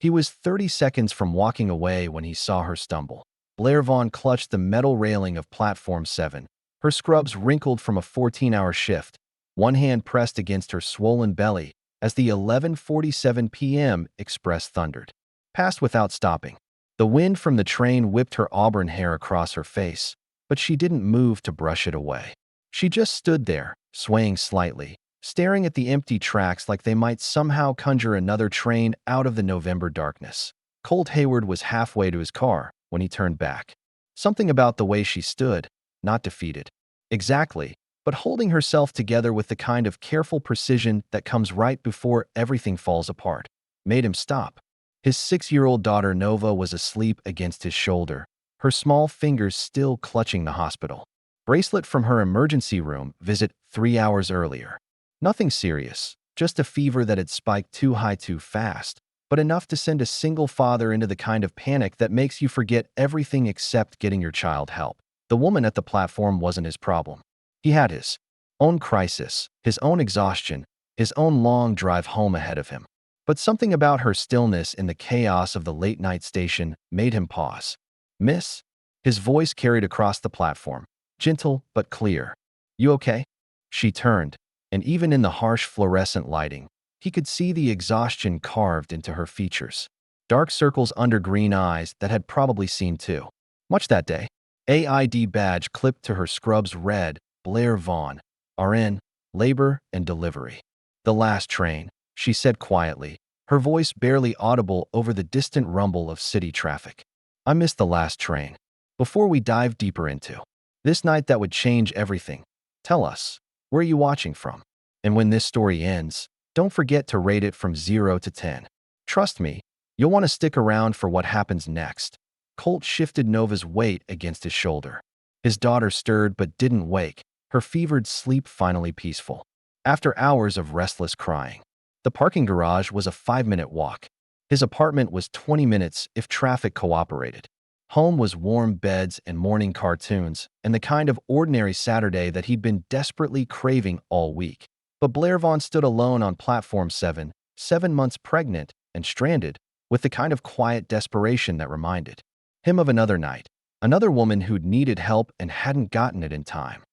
He was 30 seconds from walking away when he saw her stumble. Blair Vaughn clutched the metal railing of Platform 7, her scrubs wrinkled from a 14-hour shift, one hand pressed against her swollen belly as the 11:47 p.m. express thundered. Passed without stopping. The wind from the train whipped her auburn hair across her face, but she didn't move to brush it away. She just stood there, swaying slightly, staring at the empty tracks like they might somehow conjure another train out of the November darkness. Colt Hayward was halfway to his car when he turned back. Something about the way she stood, not defeated. Exactly, but holding herself together with the kind of careful precision that comes right before everything falls apart, made him stop. His 6-year-old daughter Nova was asleep against his shoulder, her small fingers still clutching the hospital bracelet from her emergency room visit 3 hours earlier. Nothing serious, just a fever that had spiked too high too fast, but enough to send a single father into the kind of panic that makes you forget everything except getting your child help. The woman at the platform wasn't his problem. He had his own crisis, his own exhaustion, his own long drive home ahead of him. But something about her stillness in the chaos of the late-night station made him pause. "Miss?" His voice carried across the platform, gentle but clear. "You okay?" She turned, and even in the harsh fluorescent lighting, he could see the exhaustion carved into her features. Dark circles under green eyes that had probably seen too much that day. AID badge clipped to her scrubs read, Blair Vaughn, RN, Labor and Delivery. "The last train," she said quietly, her voice barely audible over the distant rumble of city traffic. "I missed the last train." Before we dive deeper into this night that would change everything, tell us, where are you watching from? And when this story ends, don't forget to rate it from 0 to 10. Trust me, you'll want to stick around for what happens next. Colt shifted Nova's weight against his shoulder. His daughter stirred but didn't wake, her fevered sleep finally peaceful. After hours of restless crying, the parking garage was a 5-minute walk. His apartment was 20 minutes if traffic cooperated. Home was warm beds and morning cartoons, and the kind of ordinary Saturday that he'd been desperately craving all week. But Blair Vaughn stood alone on Platform 7, 7 months pregnant and stranded, with the kind of quiet desperation that reminded him of another night, another woman who'd needed help and hadn't gotten it in time.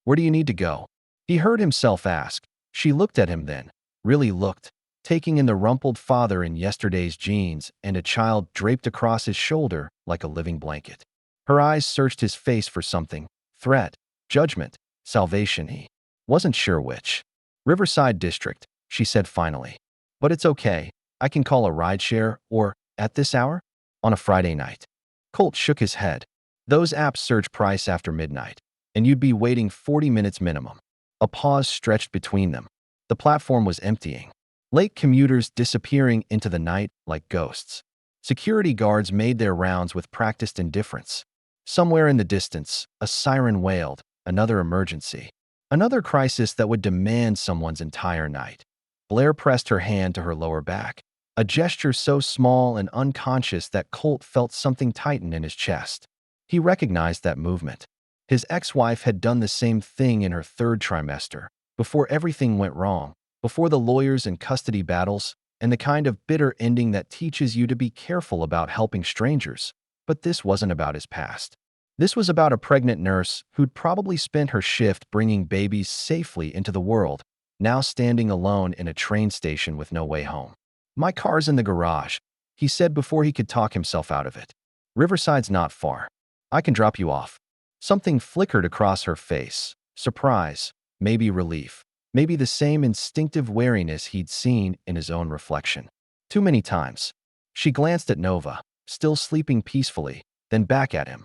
"Where do you need to go?" he heard himself ask. She looked at him then, really looked, taking in the rumpled father in yesterday's jeans and a child draped across his shoulder like a living blanket. Her eyes searched his face for something, threat, judgment, salvation. He wasn't sure which. "Riverside District," she said finally. "But it's okay, I can call a rideshare or, at this hour? On a Friday night." Colt shook his head. "Those apps surge price after midnight, and you'd be waiting 40 minutes minimum." A pause stretched between them. The platform was emptying. Late commuters disappearing into the night like ghosts. Security guards made their rounds with practiced indifference. Somewhere in the distance, a siren wailed, another emergency. Another crisis that would demand someone's entire night. Blair pressed her hand to her lower back, a gesture so small and unconscious that Colt felt something tighten in his chest. He recognized that movement. His ex-wife had done the same thing in her 3rd trimester, before everything went wrong, before the lawyers and custody battles, and the kind of bitter ending that teaches you to be careful about helping strangers. But this wasn't about his past. This was about a pregnant nurse who'd probably spent her shift bringing babies safely into the world, now standing alone in a train station with no way home. "My car's in the garage," he said before he could talk himself out of it. "Riverside's not far. I can drop you off." Something flickered across her face. Surprise, maybe relief. Maybe the same instinctive wariness he'd seen in his own reflection. Too many times. She glanced at Nova, still sleeping peacefully, then back at him.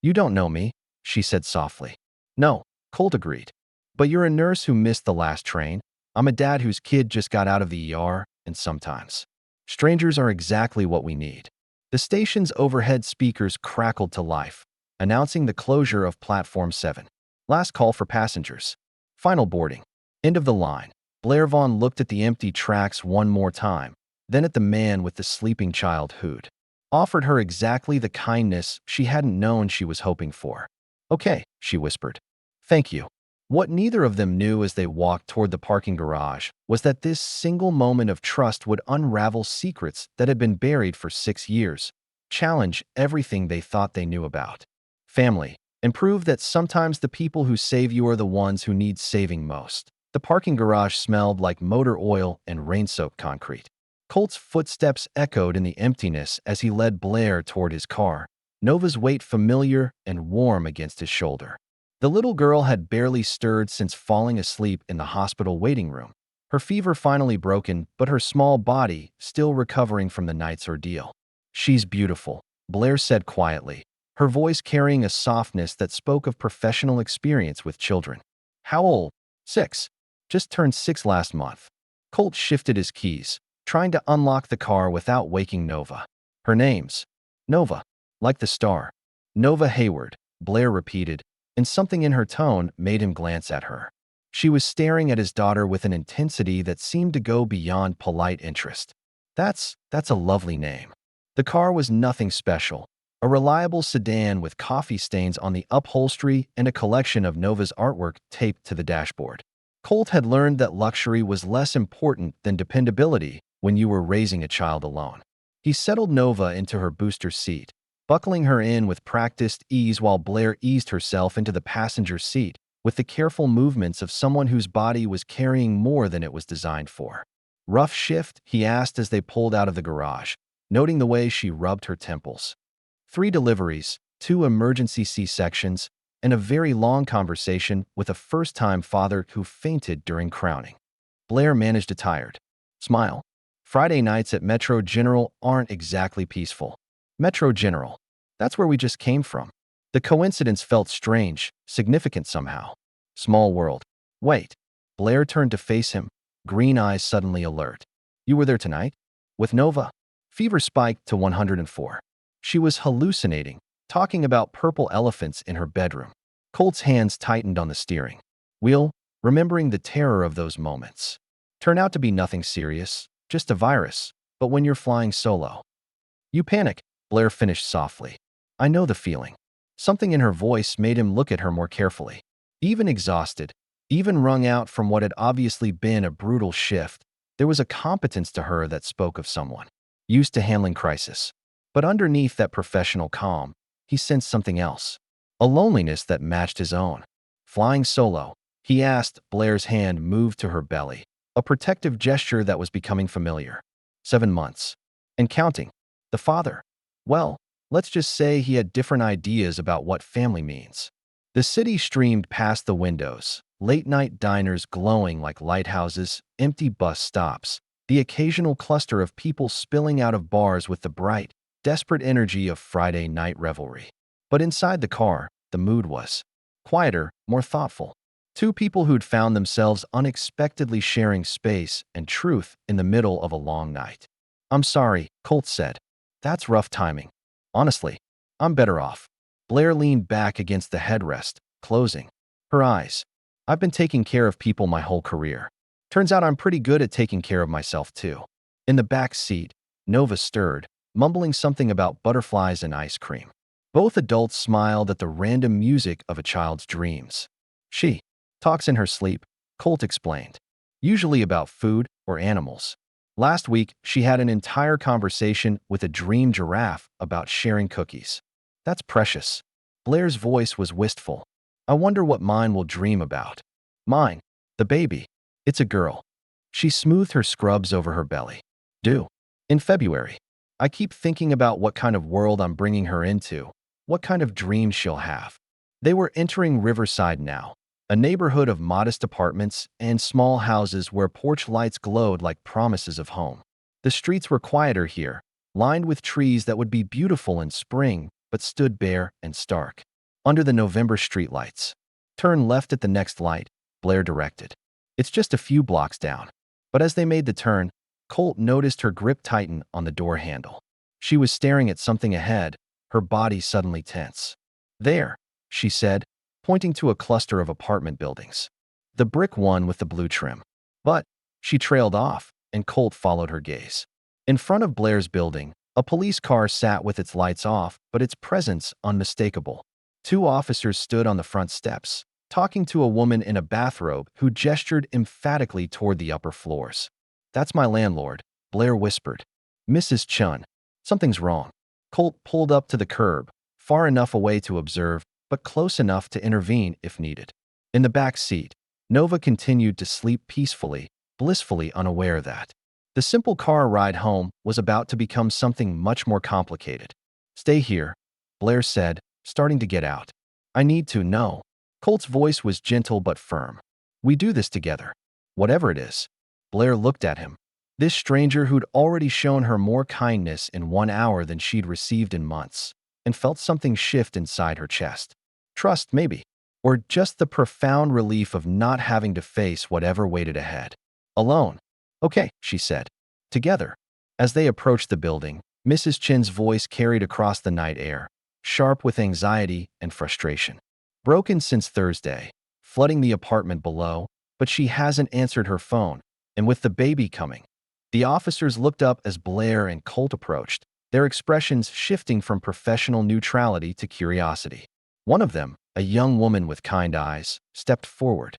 "You don't know me," she said softly. "No," Colt agreed. "But you're a nurse who missed the last train. I'm a dad whose kid just got out of the ER, and sometimes strangers are exactly what we need." The station's overhead speakers crackled to life, announcing the closure of Platform 7. Last call for passengers. Final boarding. End of the line. Blair Vaughn looked at the empty tracks one more time, then at the man with the sleeping child who'd offered her exactly the kindness she hadn't known she was hoping for. "Okay," she whispered. "Thank you." What neither of them knew as they walked toward the parking garage was that this single moment of trust would unravel secrets that had been buried for 6 years, challenge everything they thought they knew about family, and prove that sometimes the people who save you are the ones who need saving most. The parking garage smelled like motor oil and rain-soaked concrete. Colt's footsteps echoed in the emptiness as he led Blair toward his car, Nova's weight familiar and warm against his shoulder. The little girl had barely stirred since falling asleep in the hospital waiting room, her fever finally broken, but her small body still recovering from the night's ordeal. "She's beautiful," Blair said quietly, her voice carrying a softness that spoke of professional experience with children. "How old?" "6. Just turned 6 last month." Colt shifted his keys, trying to unlock the car without waking Nova. "Her name's Nova, like the star." "Nova Hayward," Blair repeated, and something in her tone made him glance at her. She was staring at his daughter with an intensity that seemed to go beyond polite interest. That's a lovely name." The car was nothing special, a reliable sedan with coffee stains on the upholstery and a collection of Nova's artwork taped to the dashboard. Colt had learned that luxury was less important than dependability when you were raising a child alone. He settled Nova into her booster seat, buckling her in with practiced ease while Blair eased herself into the passenger seat with the careful movements of someone whose body was carrying more than it was designed for. "Rough shift?" he asked as they pulled out of the garage, noting the way she rubbed her temples. 3 deliveries, 2 emergency C-sections, and a very long conversation with a first-time father who fainted during crowning. Blair managed a tired smile. "Friday nights at Metro General aren't exactly peaceful." "Metro General. That's where we just came from." The coincidence felt strange, significant somehow. Small world. "Wait." Blair turned to face him, green eyes suddenly alert. "You were there tonight? With Nova?" Fever spiked to 104. She was hallucinating, talking about purple elephants in her bedroom. Colt's hands tightened on the steering wheel, remembering the terror of those moments. Turn out to be nothing serious, just a virus, but when you're flying solo, you panic, Blair finished softly. "I know the feeling." Something in her voice made him look at her more carefully. Even exhausted, even wrung out from what had obviously been a brutal shift, there was a competence to her that spoke of someone used to handling crisis. But underneath that professional calm, he sensed something else, a loneliness that matched his own. "Flying solo?" he asked. Blair's hand moved to her belly, a protective gesture that was becoming familiar. 7 months. And counting. The father? Well, let's just say he had different ideas about what family means. The city streamed past the windows, late-night diners glowing like lighthouses, empty bus stops, the occasional cluster of people spilling out of bars with the bright, desperate energy of Friday night revelry. But inside the car, the mood was quieter, more thoughtful. 2 people who'd found themselves unexpectedly sharing space and truth in the middle of a long night. "I'm sorry," Colt said. "That's rough timing. Honestly, I'm better off." Blair leaned back against the headrest, closing her eyes. "I've been taking care of people my whole career. Turns out I'm pretty good at taking care of myself, too." In the back seat, Nova stirred, mumbling something about butterflies and ice cream. Both adults smiled at the random music of a child's dreams. "She talks in her sleep," Colt explained. "Usually about food or animals. Last week, she had an entire conversation with a dream giraffe about sharing cookies." "That's precious." Blair's voice was wistful. "I wonder what mine will dream about." "Mine? The baby. It's a girl." She smoothed her scrubs over her belly. "Due in February. I keep thinking about what kind of world I'm bringing her into, what kind of dreams she'll have." They were entering Riverside now, a neighborhood of modest apartments and small houses where porch lights glowed like promises of home. The streets were quieter here, lined with trees that would be beautiful in spring but stood bare and stark under the November streetlights. "Turn left at the next light," Blair directed. "It's just a few blocks down." But as they made the turn, Colt noticed her grip tighten on the door handle. She was staring at something ahead, her body suddenly tense. "There," she said, pointing to a cluster of apartment buildings. "The brick one with the blue trim." But she trailed off, and Colt followed her gaze. In front of Blair's building, a police car sat with its lights off, but its presence unmistakable. 2 officers stood on the front steps, talking to a woman in a bathrobe who gestured emphatically toward the upper floors. "That's my landlord," Blair whispered. "Mrs. Chun. Something's wrong." Colt pulled up to the curb, far enough away to observe, but close enough to intervene if needed. In the back seat, Nova continued to sleep peacefully, blissfully unaware that the simple car ride home was about to become something much more complicated. "Stay here," Blair said, starting to get out. "I need to know." Colt's voice was gentle but firm. "We do this together. Whatever it is." Blair looked at him. This stranger who'd already shown her more kindness in 1 hour than she'd received in months, and felt something shift inside her chest. Trust, maybe. Or just the profound relief of not having to face whatever waited ahead. Alone. "Okay," she said. "Together." As they approached the building, Mrs. Chin's voice carried across the night air, sharp with anxiety and frustration. "Broken since Thursday, flooding the apartment below, but she hasn't answered her phone, and with the baby coming." The officers looked up as Blair and Colt approached, their expressions shifting from professional neutrality to curiosity. One of them, a young woman with kind eyes, stepped forward.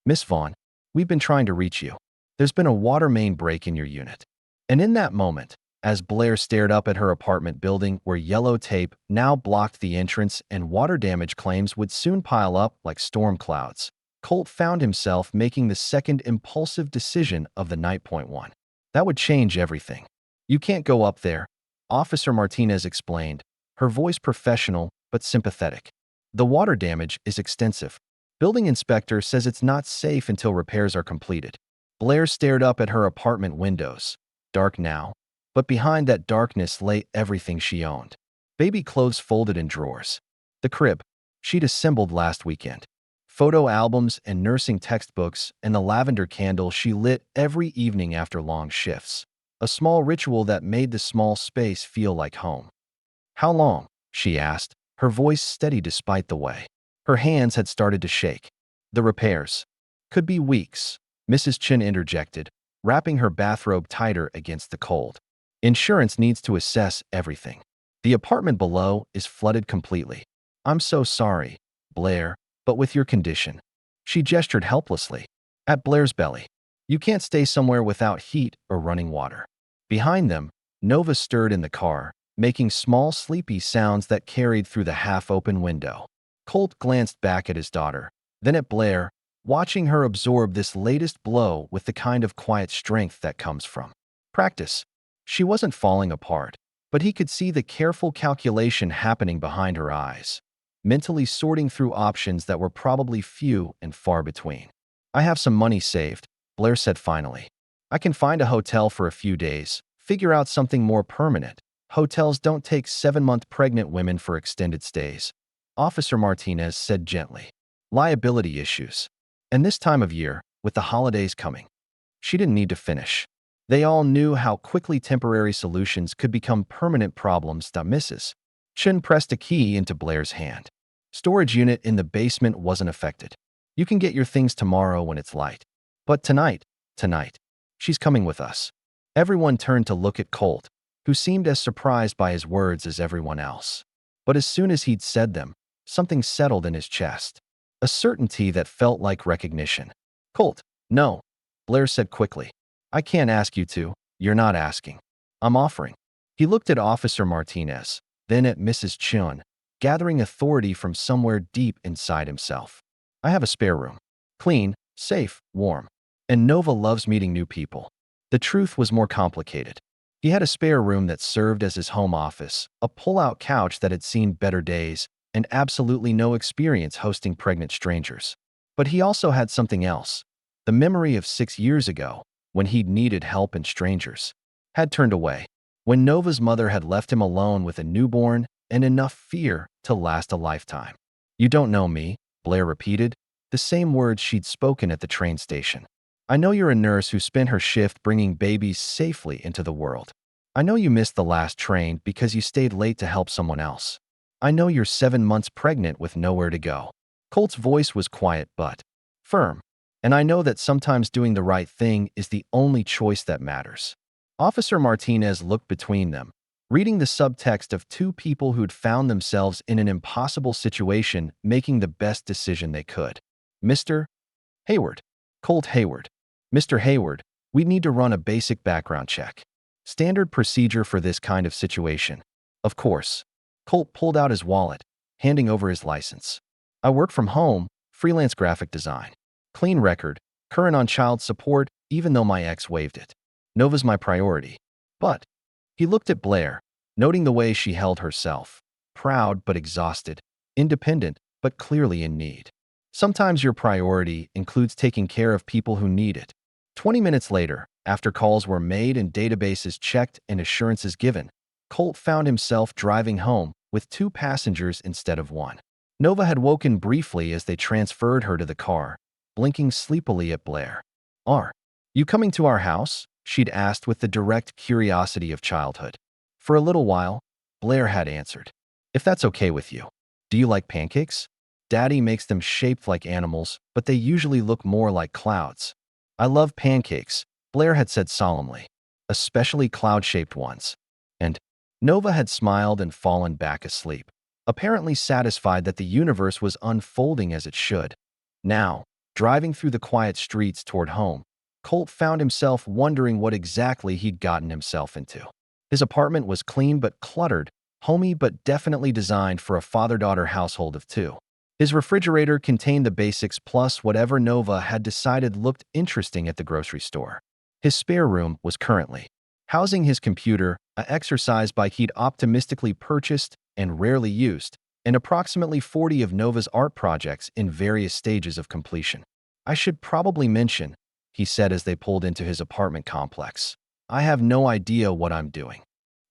"Miss Vaughn, we've been trying to reach you. There's been a water main break in your unit." And in that moment, as Blair stared up at her apartment building where yellow tape now blocked the entrance and water damage claims would soon pile up like storm clouds, Colt found himself making the second impulsive decision of the night. Point one. That would change everything. "You can't go up there," Officer Martinez explained, her voice professional but sympathetic. "The water damage is extensive. Building inspector says it's not safe until repairs are completed." Blair stared up at her apartment windows, dark now, but behind that darkness lay everything she owned. Baby clothes folded in drawers. The crib she'd assembled last weekend. Photo albums and nursing textbooks and the lavender candle she lit every evening after long shifts. A small ritual that made the small space feel like home. "How long?" she asked, her voice steady despite the way her hands had started to shake. "The repairs could be weeks," Mrs. Chin interjected, wrapping her bathrobe tighter against the cold. "Insurance needs to assess everything. The apartment below is flooded completely." "I'm so sorry, Blair, but with your condition." She gestured helplessly at Blair's belly. "You can't stay somewhere without heat or running water." Behind them, Nova stirred in the car, making small sleepy sounds that carried through the half-open window. Colt glanced back at his daughter, then at Blair, watching her absorb this latest blow with the kind of quiet strength that comes from practice. She wasn't falling apart, but he could see the careful calculation happening behind her eyes, mentally sorting through options that were probably few and far between. "I have some money saved," Blair said finally. "I can find a hotel for a few days, figure out something more permanent. Hotels don't take 7-month pregnant women for extended stays," Officer Martinez said gently. "Liability issues. And this time of year, with the holidays coming." She didn't need to finish. They all knew how quickly temporary solutions could become permanent problems. Mrs. Chin pressed a key into Blair's hand. "Storage unit in the basement wasn't affected. You can get your things tomorrow when it's light. But tonight, she's coming with us." Everyone turned to look at Colt, who seemed as surprised by his words as everyone else. But as soon as he'd said them, something settled in his chest. A certainty that felt like recognition. "Colt, no," Blair said quickly. "I can't ask you to. You're not asking. I'm offering." He looked at Officer Martinez, then at Mrs. Chun, gathering authority from somewhere deep inside himself. "I have a spare room. Clean, safe, warm. And Nova loves meeting new people." The truth was more complicated. He had a spare room that served as his home office, a pull-out couch that had seen better days, and absolutely no experience hosting pregnant strangers. But he also had something else. The memory of 6 years ago, when he'd needed help and strangers had turned away. When Nova's mother had left him alone with a newborn and enough fear to last a lifetime. "You don't know me," Blair repeated, the same words she'd spoken at the train station. "I know you're a nurse who spent her shift bringing babies safely into the world. I know you missed the last train because you stayed late to help someone else. I know you're 7 months pregnant with nowhere to go." Colt's voice was quiet but firm. "And I know that sometimes doing the right thing is the only choice that matters." Officer Martinez looked between them, reading the subtext of two people who'd found themselves in an impossible situation, making the best decision they could. Mr. Hayward. Colt Hayward. Mr. Hayward, we need to run a basic background check. Standard procedure for this kind of situation. Of course. Colt pulled out his wallet, handing over his license. I work from home, freelance graphic design. Clean record, current on child support, even though my ex waived it. Nova's my priority. But he looked at Blair, noting the way she held herself. Proud but exhausted. Independent but clearly in need. Sometimes your priority includes taking care of people who need it. 20 minutes later, after calls were made and databases checked and assurances given, Colt found himself driving home with 2 passengers instead of 1. Nova had woken briefly as they transferred her to the car, blinking sleepily at Blair. "Are you coming to our house?" she'd asked with the direct curiosity of childhood. For a little while, Blair had answered. "If that's okay with you. Do you like pancakes? Daddy makes them shaped like animals, but they usually look more like clouds." "I love pancakes," Blair had said solemnly, "especially cloud-shaped ones." And Nova had smiled and fallen back asleep, apparently satisfied that the universe was unfolding as it should. Now, driving through the quiet streets toward home, Colt found himself wondering what exactly he'd gotten himself into. His apartment was clean but cluttered, homey but definitely designed for a father-daughter household of 2. His refrigerator contained the basics plus whatever Nova had decided looked interesting at the grocery store. His spare room was currently housing his computer, an exercise bike he'd optimistically purchased and rarely used, and approximately 40 of Nova's art projects in various stages of completion. "I should probably mention," he said as they pulled into his apartment complex, "I have no idea what I'm doing."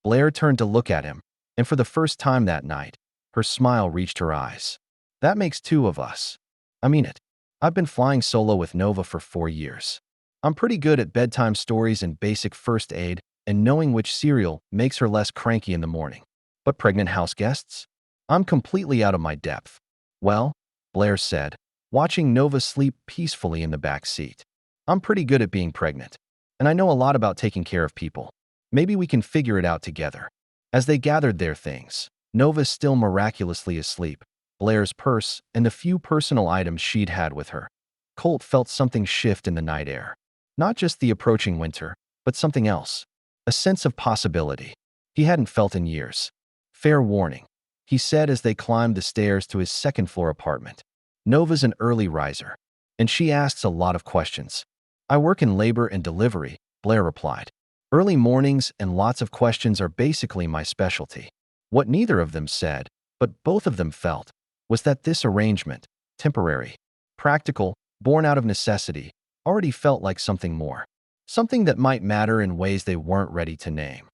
Blair turned to look at him, and for the first time that night, her smile reached her eyes. "That makes 2 of us. I mean it. I've been flying solo with Nova for 4 years. I'm pretty good at bedtime stories and basic first aid and knowing which cereal makes her less cranky in the morning. But pregnant house guests? I'm completely out of my depth." "Well," Blair said, watching Nova sleep peacefully in the back seat, "I'm pretty good at being pregnant. And I know a lot about taking care of people. Maybe we can figure it out together." As they gathered their things, Nova still miraculously asleep, Blair's purse, and the few personal items she'd had with her, Colt felt something shift in the night air. Not just the approaching winter, but something else. A sense of possibility he hadn't felt in years. "Fair warning," he said as they climbed the stairs to his second-floor apartment. "Nova's an early riser, and she asks a lot of questions." "I work in labor and delivery," Blair replied. "Early mornings and lots of questions are basically my specialty." What neither of them said, but both of them felt, was that this arrangement, temporary, practical, born out of necessity, already felt like something more. Something that might matter in ways they weren't ready to name.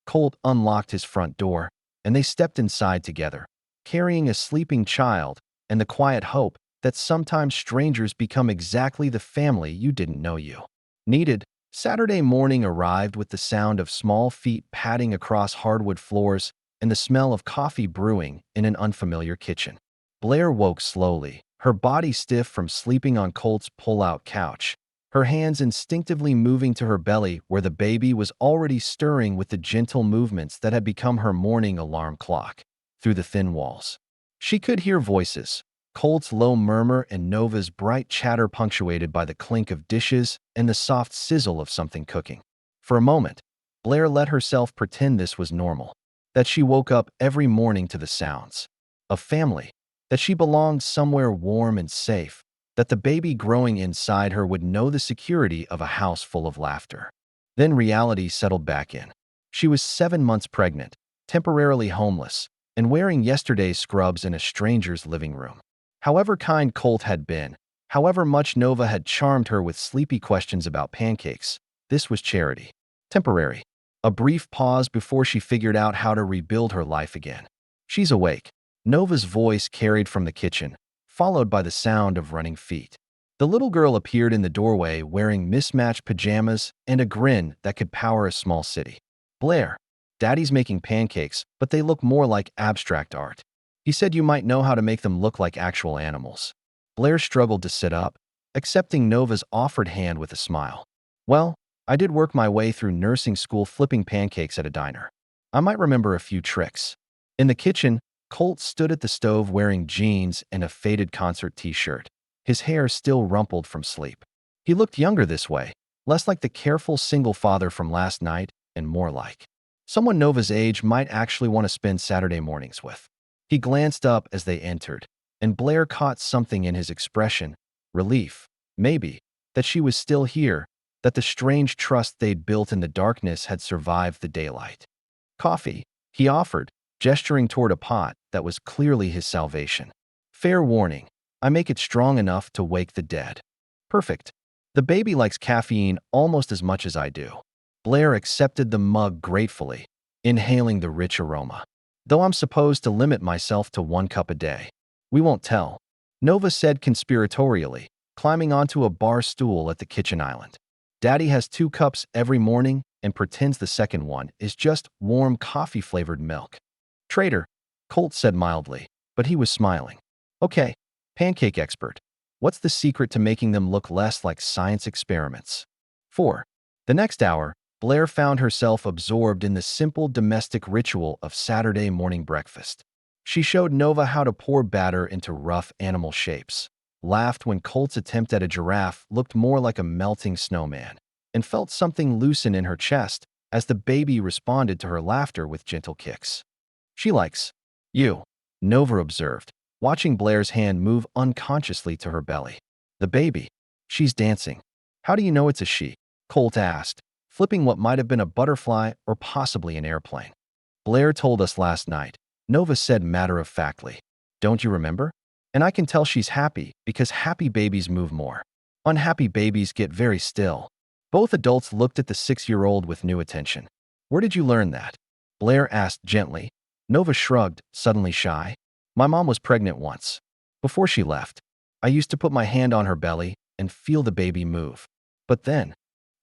Colt unlocked his front door, and they stepped inside together, carrying a sleeping child and the quiet hope that sometimes strangers become exactly the family you didn't know you needed. Saturday morning arrived with the sound of small feet padding across hardwood floors and the smell of coffee brewing in an unfamiliar kitchen. Blair woke slowly, her body stiff from sleeping on Colt's pull-out couch, her hands instinctively moving to her belly where the baby was already stirring with the gentle movements that had become her morning alarm clock. Through the thin walls, she could hear voices, Colt's low murmur and Nova's bright chatter punctuated by the clink of dishes and the soft sizzle of something cooking. For a moment, Blair let herself pretend this was normal, that she woke up every morning to the sounds of family, that she belonged somewhere warm and safe, that the baby growing inside her would know the security of a house full of laughter. Then reality settled back in. She was 7 months pregnant, temporarily homeless, and wearing yesterday's scrubs in a stranger's living room. However kind Colt had been, however much Nova had charmed her with sleepy questions about pancakes, this was charity. Temporary. A brief pause before she figured out how to rebuild her life again. "She's awake," Nova's voice carried from the kitchen, followed by the sound of running feet. The little girl appeared in the doorway wearing mismatched pajamas and a grin that could power a small city. "Blair, Daddy's making pancakes, but they look more like abstract art. He said you might know how to make them look like actual animals." Blair struggled to sit up, accepting Nova's offered hand with a smile. "Well, I did work my way through nursing school flipping pancakes at a diner. I might remember a few tricks." In the kitchen, Colt stood at the stove wearing jeans and a faded concert t-shirt. his hair still rumpled from sleep. He looked younger this way, less like the careful single father from last night and more like someone Nova's age might actually want to spend Saturday mornings with. He glanced up as they entered, and Blair caught something in his expression, relief, maybe, that she was still here, that the strange trust they'd built in the darkness had survived the daylight. Coffee, he offered, gesturing toward a pot that was clearly his salvation. Fair warning, I make it strong enough to wake the dead. Perfect. The baby likes caffeine almost as much as I do. Blair accepted the mug gratefully, inhaling the rich aroma. Though I'm supposed to limit myself to 1 cup a day. We won't tell, Nova said conspiratorially, climbing onto a bar stool at the kitchen island. Daddy has 2 cups every morning and pretends the second one is just warm coffee-flavored milk. Traitor, Colt said mildly, but he was smiling. Okay, pancake expert. What's the secret to making them look less like science experiments? 4. The next hour, Blair found herself absorbed in the simple domestic ritual of Saturday morning breakfast. She showed Nova how to pour batter into rough animal shapes, laughed when Colt's attempt at a giraffe looked more like a melting snowman, and felt something loosen in her chest as the baby responded to her laughter with gentle kicks. She likes you, Nova observed, watching Blair's hand move unconsciously to her belly. The baby. She's dancing. How do you know it's a she? Colt asked, flipping what might have been a butterfly or possibly an airplane. Blair told us last night, Nova said matter-of-factly. Don't you remember? And I can tell she's happy because happy babies move more. Unhappy babies get very still. Both adults looked at the 6-year-old with new attention. Where did you learn that? Blair asked gently. Nova shrugged, suddenly shy. My mom was pregnant once. Before she left, I used to put my hand on her belly and feel the baby move. But then,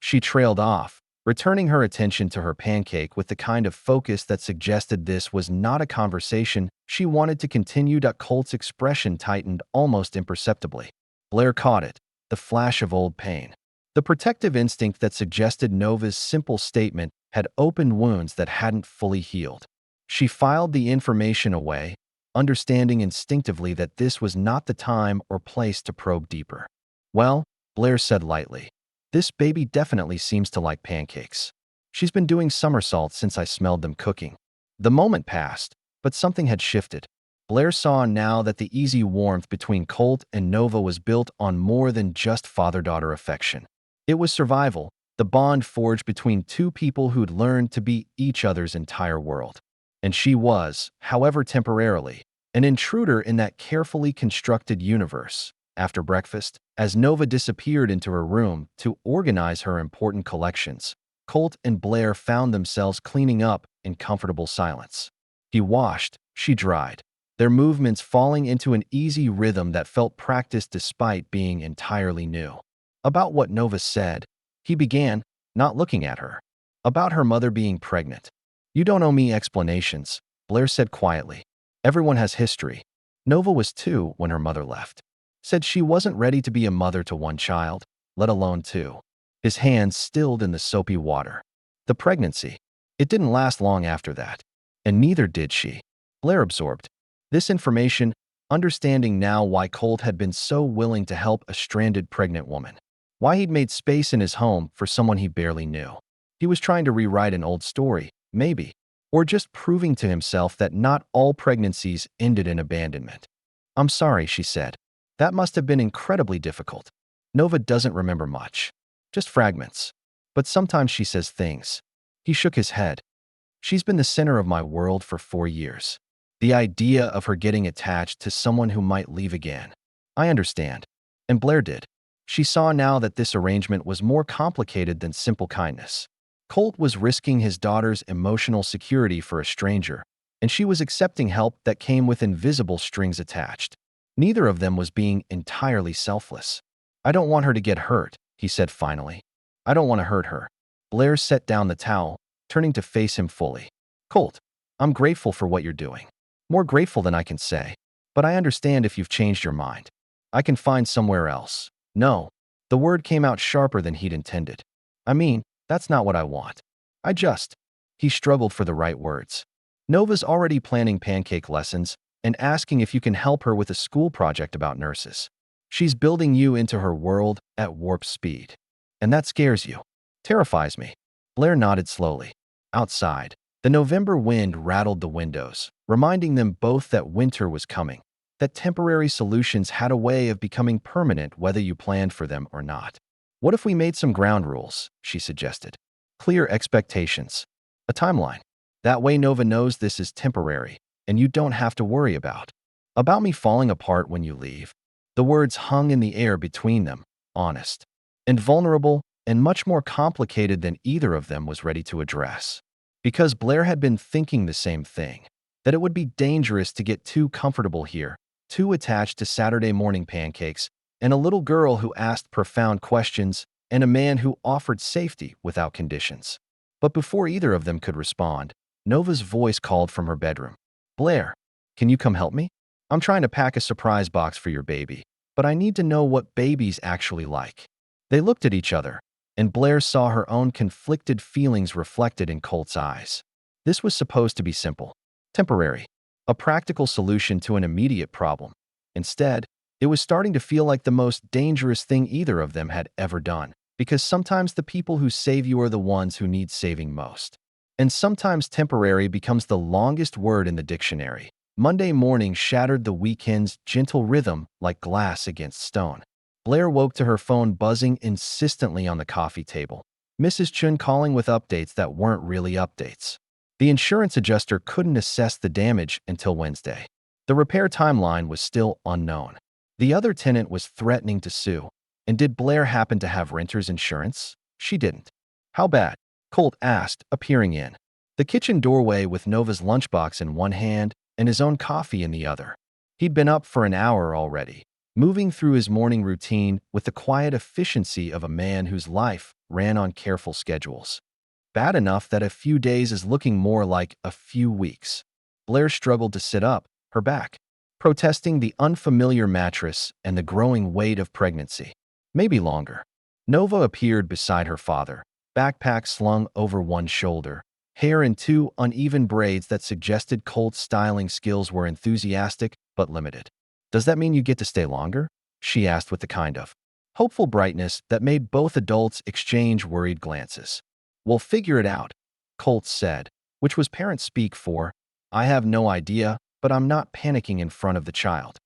she trailed off, returning her attention to her pancake with the kind of focus that suggested this was not a conversation she wanted to continue. Colt's expression tightened almost imperceptibly. Blair caught it, the flash of old pain. The protective instinct that suggested Nova's simple statement had opened wounds that hadn't fully healed. She filed the information away, understanding instinctively that this was not the time or place to probe deeper. Well, Blair said lightly, this baby definitely seems to like pancakes. She's been doing somersaults since I smelled them cooking. The moment passed, but something had shifted. Blair saw now that the easy warmth between Colt and Nova was built on more than just father-daughter affection. It was survival, the bond forged between 2 people who'd learned to be each other's entire world. And she was, however temporarily, an intruder in that carefully constructed universe. After breakfast, as Nova disappeared into her room to organize her important collections, Colt and Blair found themselves cleaning up in comfortable silence. He washed, she dried, their movements falling into an easy rhythm that felt practiced despite being entirely new. About what Nova said, he began, not looking at her. About her mother being pregnant. You don't owe me explanations, Blair said quietly. Everyone has history. Nova was 2 when her mother left. Said she wasn't ready to be a mother to 1 child, let alone 2. His hands stilled in the soapy water. The pregnancy. It didn't last long after that. And neither did she. Blair absorbed this information, understanding now why Colt had been so willing to help a stranded pregnant woman. Why he'd made space in his home for someone he barely knew. He was trying to rewrite an old story, maybe. Or just proving to himself that not all pregnancies ended in abandonment. I'm sorry, she said. That must have been incredibly difficult. Nova doesn't remember much. Just fragments. But sometimes she says things. He shook his head. She's been the center of my world for 4 years. The idea of her getting attached to someone who might leave again. I understand. And Blair did. She saw now that this arrangement was more complicated than simple kindness. Colt was risking his daughter's emotional security for a stranger, and she was accepting help that came with invisible strings attached. Neither of them was being entirely selfless. I don't want her to get hurt, he said finally. I don't want to hurt her. Blair set down the towel, turning to face him fully. Colt, I'm grateful for what you're doing. More grateful than I can say. But I understand if you've changed your mind. I can find somewhere else. No. The word came out sharper than he'd intended. I mean, that's not what I want. He struggled for the right words. Nova's already planning pancake lessons and asking if you can help her with a school project about nurses. She's building you into her world at warp speed. And that scares you. Terrifies me. Blair nodded slowly. Outside, the November wind rattled the windows, reminding them both that winter was coming, that temporary solutions had a way of becoming permanent whether you planned for them or not. What if we made some ground rules, she suggested. Clear expectations. A timeline. That way Nova knows this is temporary, and you don't have to worry about me falling apart when you leave. The words hung in the air between them, honest, and vulnerable, and much more complicated than either of them was ready to address. Because Blair had been thinking the same thing, that it would be dangerous to get too comfortable here, too attached to Saturday morning pancakes, and a little girl who asked profound questions, and a man who offered safety without conditions. But before either of them could respond, Nova's voice called from her bedroom. Blair, can you come help me? I'm trying to pack a surprise box for your baby, but I need to know what babies actually like. They looked at each other, and Blair saw her own conflicted feelings reflected in Colt's eyes. This was supposed to be simple, temporary, a practical solution to an immediate problem. Instead, it was starting to feel like the most dangerous thing either of them had ever done, because sometimes the people who save you are the ones who need saving most. And sometimes temporary becomes the longest word in the dictionary. Monday morning shattered the weekend's gentle rhythm like glass against stone. Blair woke to her phone buzzing insistently on the coffee table. Mrs. Chun calling with updates that weren't really updates. The insurance adjuster couldn't assess the damage until Wednesday. The repair timeline was still unknown. The other tenant was threatening to sue. And did Blair happen to have renter's insurance? She didn't. How bad? Colt asked, appearing in the kitchen doorway with Nova's lunchbox in one hand and his own coffee in the other. He'd been up for an hour already, moving through his morning routine with the quiet efficiency of a man whose life ran on careful schedules. Bad enough that a few days is looking more like a few weeks. Blair struggled to sit up, her back, protesting the unfamiliar mattress and the growing weight of pregnancy. Maybe longer. Nova appeared beside her father, backpack slung over one shoulder, hair in two uneven braids that suggested Colt's styling skills were enthusiastic but limited. Does that mean you get to stay longer? She asked with the kind of hopeful brightness that made both adults exchange worried glances. We'll figure it out, Colt said, which was parent speak for, I have no idea, but I'm not panicking in front of the child.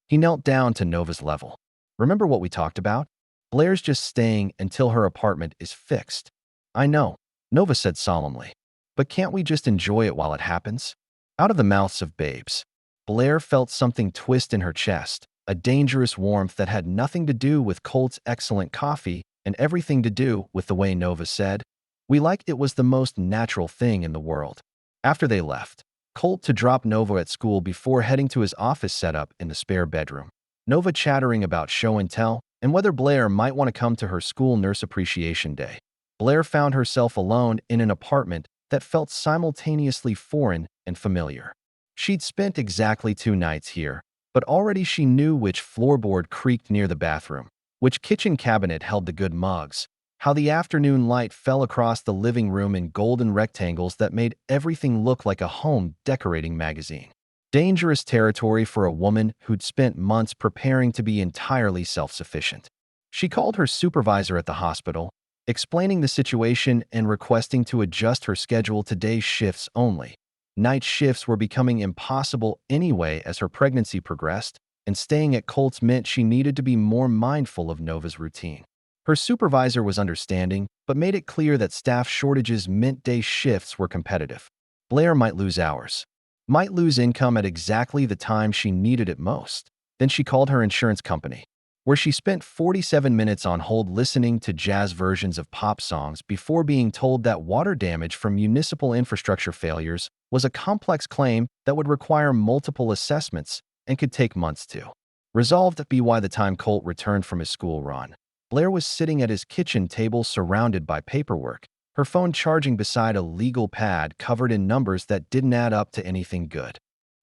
He knelt down to Nova's level. Remember what we talked about? Blair's just staying until her apartment is fixed. I know, Nova said solemnly. But can't we just enjoy it while it happens? Out of the mouths of babes. Blair felt something twist in her chest, a dangerous warmth that had nothing to do with Colt's excellent coffee and everything to do with the way Nova said, we like it was the most natural thing in the world. After they left, Colt to drop Nova at school before heading to his office setup in the spare bedroom. Nova chattering about show and tell and whether Blair might want to come to her school nurse appreciation day. Blair found herself alone in an apartment that felt simultaneously foreign and familiar. She'd spent exactly 2 nights here, but already she knew which floorboard creaked near the bathroom, which kitchen cabinet held the good mugs, how the afternoon light fell across the living room in golden rectangles that made everything look like a home decorating magazine. Dangerous territory for a woman who'd spent months preparing to be entirely self-sufficient. She called her supervisor at the hospital, explaining the situation and requesting to adjust her schedule to day shifts only. Night shifts were becoming impossible anyway as her pregnancy progressed, and staying at Colt's meant she needed to be more mindful of Nova's routine. Her supervisor was understanding, but made it clear that staff shortages meant day shifts were competitive. Blair might lose hours, might lose income at exactly the time she needed it most. Then she called her insurance company, where she spent 47 minutes on hold listening to jazz versions of pop songs before being told that water damage from municipal infrastructure failures was a complex claim that would require multiple assessments and could take months to resolve. By the time Colt returned from his school run, Blair was sitting at his kitchen table surrounded by paperwork, her phone charging beside a legal pad covered in numbers that didn't add up to anything good.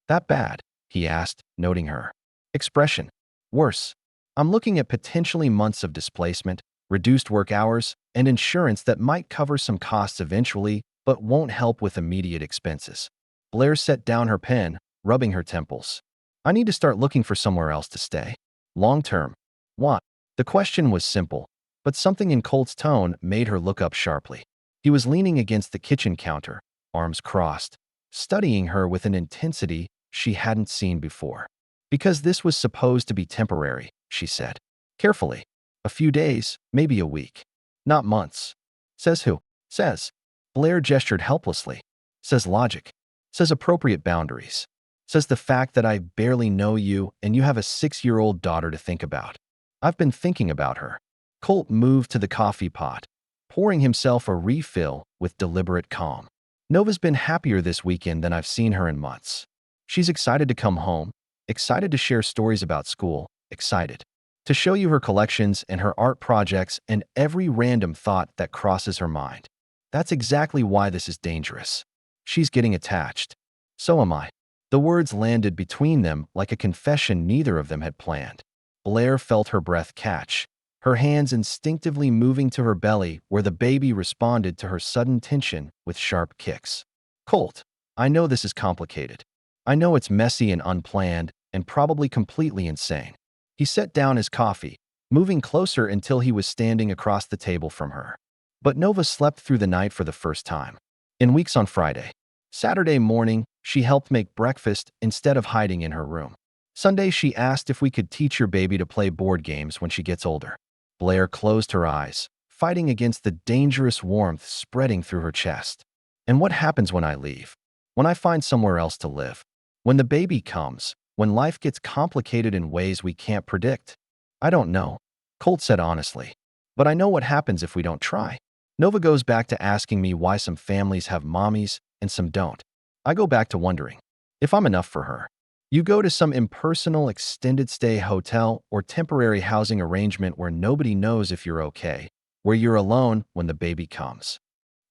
That bad? He asked, noting her expression. Worse. I'm looking at potentially months of displacement, reduced work hours, and insurance that might cover some costs eventually, but won't help with immediate expenses. Blair set down her pen, rubbing her temples. I need to start looking for somewhere else to stay. Long term. What? The question was simple, but something in Colt's tone made her look up sharply. He was leaning against the kitchen counter, arms crossed, studying her with an intensity she hadn't seen before. Because this was supposed to be temporary, she said. Carefully. A few days, maybe a week. Not months. Says who? Says. Blair gestured helplessly. Says logic. Says appropriate boundaries. Says the fact that I barely know you and you have a 6-year-old daughter to think about. I've been thinking about her. Colt moved to the coffee pot, pouring himself a refill with deliberate calm. Nova's been happier this weekend than I've seen her in months. She's excited to come home, excited to share stories about school, excited to show you her collections and her art projects and every random thought that crosses her mind. That's exactly why this is dangerous. She's getting attached. So am I. The words landed between them like a confession neither of them had planned. Blair felt her breath catch, her hands instinctively moving to her belly where the baby responded to her sudden tension with sharp kicks. Colt, I know this is complicated. I know it's messy and unplanned and probably completely insane. He set down his coffee, moving closer until he was standing across the table from her. But Nova slept through the night for the first time. In weeks on Friday. Saturday morning, she helped make breakfast instead of hiding in her room. Sunday, she asked if we could teach your baby to play board games when she gets older. Blair closed her eyes, fighting against the dangerous warmth spreading through her chest. And what happens when I leave? When I find somewhere else to live? When the baby comes? When life gets complicated in ways we can't predict? I don't know, Colt said honestly. But I know what happens if we don't try. Nova goes back to asking me why some families have mommies and some don't. I go back to wondering if I'm enough for her. You go to some impersonal extended stay hotel or temporary housing arrangement where nobody knows if you're okay, where you're alone when the baby comes.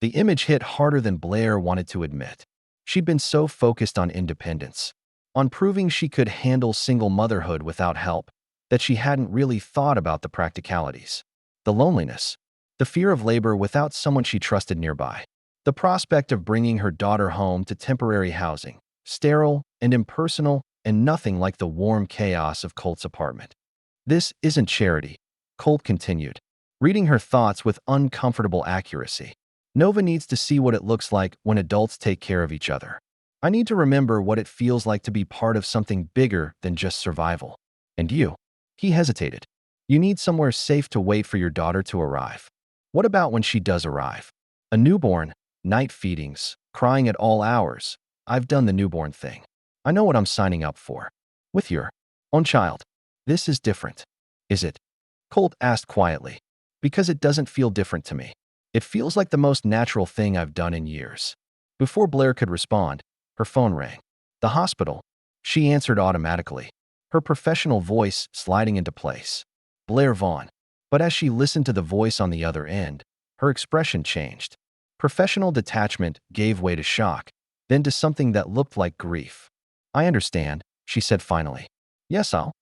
The image hit harder than Blair wanted to admit. She'd been so focused on independence, on proving she could handle single motherhood without help, that she hadn't really thought about the practicalities. The loneliness, the fear of labor without someone she trusted nearby, the prospect of bringing her daughter home to temporary housing, sterile and impersonal and nothing like the warm chaos of Colt's apartment. This isn't charity, Colt continued, reading her thoughts with uncomfortable accuracy. Nova needs to see what it looks like when adults take care of each other. I need to remember what it feels like to be part of something bigger than just survival. And you? He hesitated. You need somewhere safe to wait for your daughter to arrive. What about when she does arrive? A newborn, night feedings, crying at all hours. I've done the newborn thing. I know what I'm signing up for. With your own child. This is different. Is it? Colt asked quietly. Because it doesn't feel different to me. It feels like the most natural thing I've done in years. Before Blair could respond, her phone rang. The hospital. She answered automatically, her professional voice sliding into place. Blair Vaughn. But as she listened to the voice on the other end, her expression changed. Professional detachment gave way to shock, then to something that looked like grief. I understand, she said finally. Yes, I'll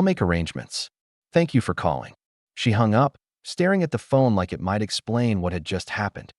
make arrangements. Thank you for calling. She hung up, staring at the phone like it might explain what had just happened.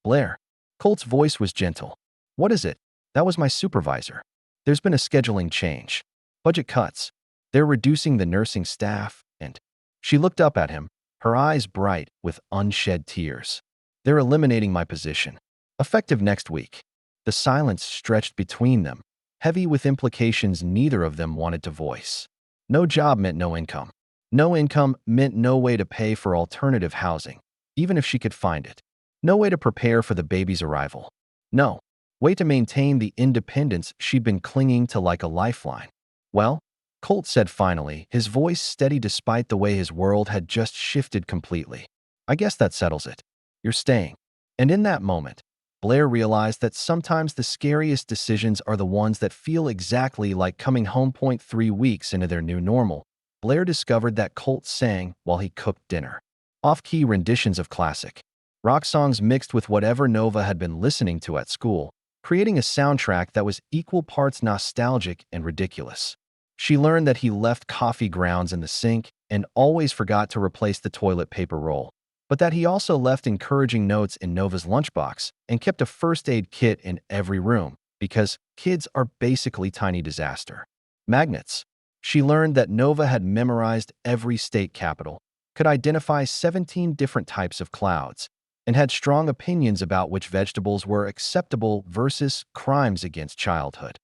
Blair. Colt's voice was gentle. What is it? That was my supervisor. There's been a scheduling change. Budget cuts. They're reducing the nursing staff, and she looked up at him, her eyes bright with unshed tears. They're eliminating my position. Effective next week. The silence stretched between them, heavy with implications neither of them wanted to voice. No job meant no income. No income meant no way to pay for alternative housing, even if she could find it. No way to prepare for the baby's arrival. No way to maintain the independence she'd been clinging to like a lifeline. Well, Colt said finally, his voice steady despite the way his world had just shifted completely. I guess that settles it. You're staying. And in that moment, Blair realized that sometimes the scariest decisions are the ones that feel exactly like coming home. 3 weeks into their new normal, Blair discovered that Colt sang while he cooked dinner. Off-key renditions of classic rock songs mixed with whatever Nova had been listening to at school, creating a soundtrack that was equal parts nostalgic and ridiculous. She learned that he left coffee grounds in the sink and always forgot to replace the toilet paper roll, but that he also left encouraging notes in Nova's lunchbox and kept a first aid kit in every room, because kids are basically tiny disaster magnets. She learned that Nova had memorized every state capital, could identify 17 different types of clouds, and had strong opinions about which vegetables were acceptable versus crimes against childhood.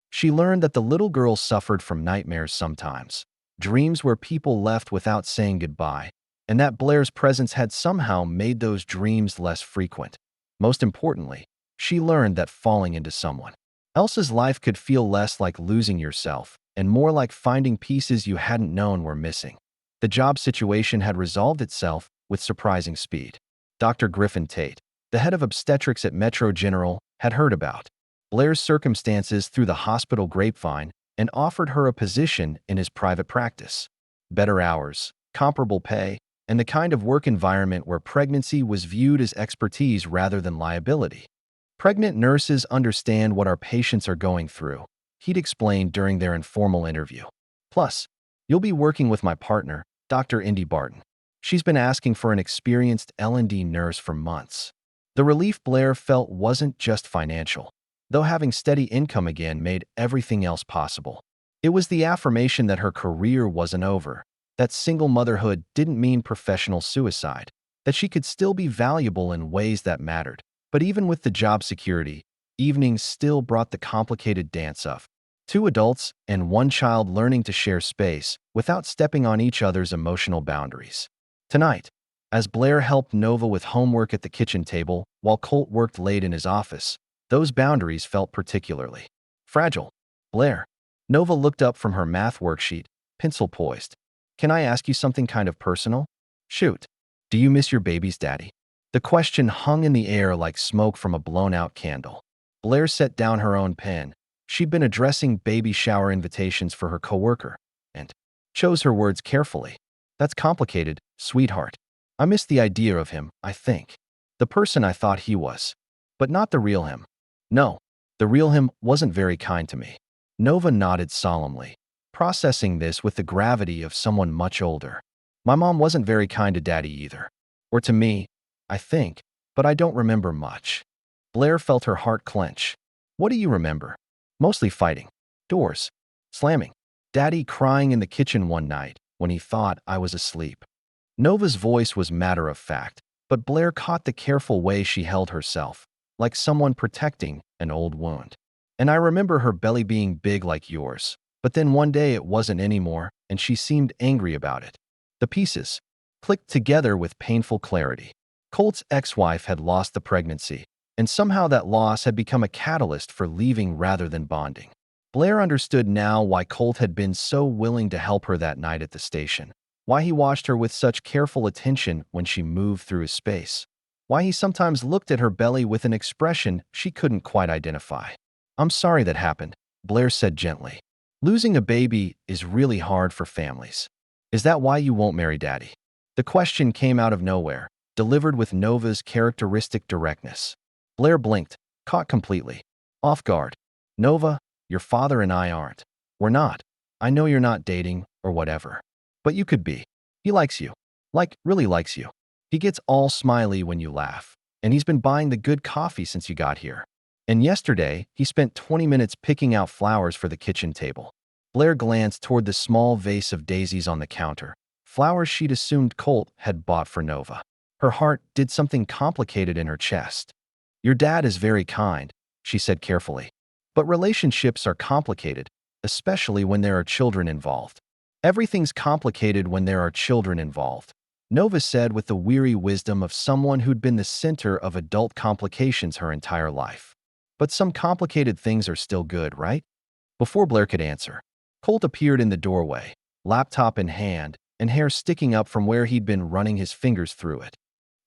She learned that the little girl suffered from nightmares sometimes, dreams where people left without saying goodbye, and that Blair's presence had somehow made those dreams less frequent. Most importantly, she learned that falling into someone else's life could feel less like losing yourself and more like finding pieces you hadn't known were missing. The job situation had resolved itself with surprising speed. Dr. Griffin Tate, the head of obstetrics at Metro General, had heard about Blair's circumstances through the hospital grapevine and offered her a position in his private practice. Better hours, comparable pay, and the kind of work environment where pregnancy was viewed as expertise rather than liability. Pregnant nurses understand what our patients are going through, he'd explained during their informal interview. Plus, you'll be working with my partner, Dr. Indy Barton. She's been asking for an experienced L&D nurse for months. The relief Blair felt wasn't just financial, though having steady income again made everything else possible. It was the affirmation that her career wasn't over, that single motherhood didn't mean professional suicide, that she could still be valuable in ways that mattered. But even with the job security, evenings still brought the complicated dance of two adults and one child learning to share space without stepping on each other's emotional boundaries. Tonight, as Blair helped Nova with homework at the kitchen table while Colt worked late in his office, those boundaries felt particularly fragile. Blair. Nova looked up from her math worksheet, pencil poised. Can I ask you something kind of personal? Shoot. Do you miss your baby's daddy? The question hung in the air like smoke from a blown-out candle. Blair set down her own pen. She'd been addressing baby shower invitations for her coworker and chose her words carefully. That's complicated, sweetheart. I miss the idea of him, I think. The person I thought he was. But not the real him. No, the real him wasn't very kind to me. Nova nodded solemnly, processing this with the gravity of someone much older. My mom wasn't very kind to Daddy either. Or to me, I think, but I don't remember much. Blair felt her heart clench. What do you remember? Mostly fighting. Doors. Slamming. Daddy crying in the kitchen one night when he thought I was asleep. Nova's voice was matter of fact, but Blair caught the careful way she held herself, like someone protecting an old wound. And I remember her belly being big like yours, but then one day it wasn't anymore, and she seemed angry about it. The pieces clicked together with painful clarity. Colt's ex-wife had lost the pregnancy, and somehow that loss had become a catalyst for leaving rather than bonding. Blair understood now why Colt had been so willing to help her that night at the station, why he watched her with such careful attention when she moved through his space, why he sometimes looked at her belly with an expression she couldn't quite identify. I'm sorry that happened, Blair said gently. Losing a baby is really hard for families. Is that why you won't marry Daddy? The question came out of nowhere, delivered with Nova's characteristic directness. Blair blinked, caught completely off guard. Nova, your father and I aren't. We're not. I know you're not dating or whatever. But you could be. He likes you. Like, really likes you. He gets all smiley when you laugh. And he's been buying the good coffee since you got here. And yesterday, he spent 20 minutes picking out flowers for the kitchen table. Blair glanced toward the small vase of daisies on the counter, flowers she'd assumed Colt had bought for Nova. Her heart did something complicated in her chest. Your dad is very kind, she said carefully. But relationships are complicated, especially when there are children involved. Everything's complicated when there are children involved, Nova said with the weary wisdom of someone who'd been the center of adult complications her entire life. But some complicated things are still good, right? Before Blair could answer, Colt appeared in the doorway, laptop in hand, and hair sticking up from where he'd been running his fingers through it.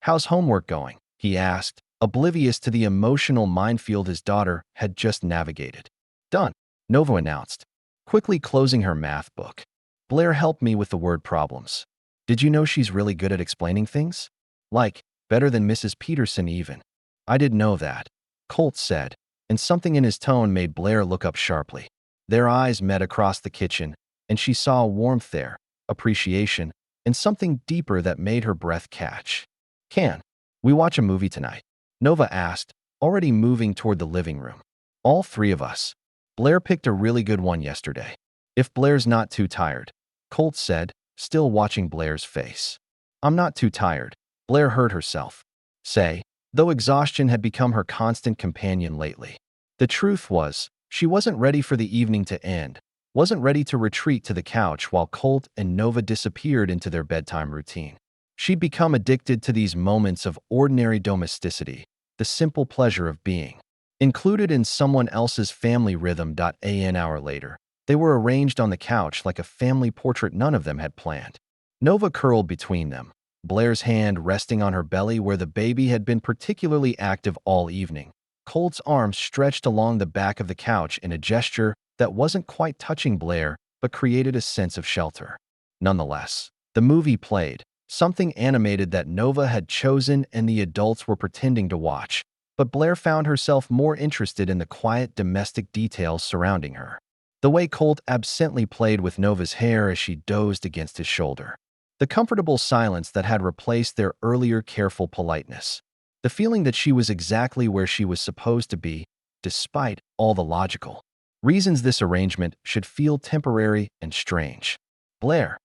How's homework going? He asked, oblivious to the emotional minefield his daughter had just navigated. Done, Nova announced, quickly closing her math book. Blair helped me with the word problems. Did you know she's really good at explaining things? Like, better than Mrs. Peterson even. I didn't know that, Colt said, and something in his tone made Blair look up sharply. Their eyes met across the kitchen, and she saw warmth there, appreciation, and something deeper that made her breath catch. Can we watch a movie tonight? Nova asked, already moving toward the living room. All three of us. Blair picked a really good one yesterday. If Blair's not too tired, Colt said, still watching Blair's face. I'm not too tired, Blair heard herself say, though exhaustion had become her constant companion lately. The truth was, she wasn't ready for the evening to end, wasn't ready to retreat to the couch while Colt and Nova disappeared into their bedtime routine. She'd become addicted to these moments of ordinary domesticity, the simple pleasure of being included in someone else's family rhythm. An hour later, they were arranged on the couch like a family portrait none of them had planned. Nova curled between them, Blair's hand resting on her belly where the baby had been particularly active all evening. Colt's arms stretched along the back of the couch in a gesture that wasn't quite touching Blair but created a sense of shelter. Nonetheless, the movie played, something animated that Nova had chosen and the adults were pretending to watch, but Blair found herself more interested in the quiet domestic details surrounding her. The way Colt absently played with Nova's hair as she dozed against his shoulder. The comfortable silence that had replaced their earlier careful politeness. The feeling that she was exactly where she was supposed to be, despite all the logical reasons this arrangement should feel temporary and strange. Blair.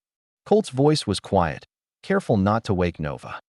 Colt's voice was quiet, careful not to wake Nova.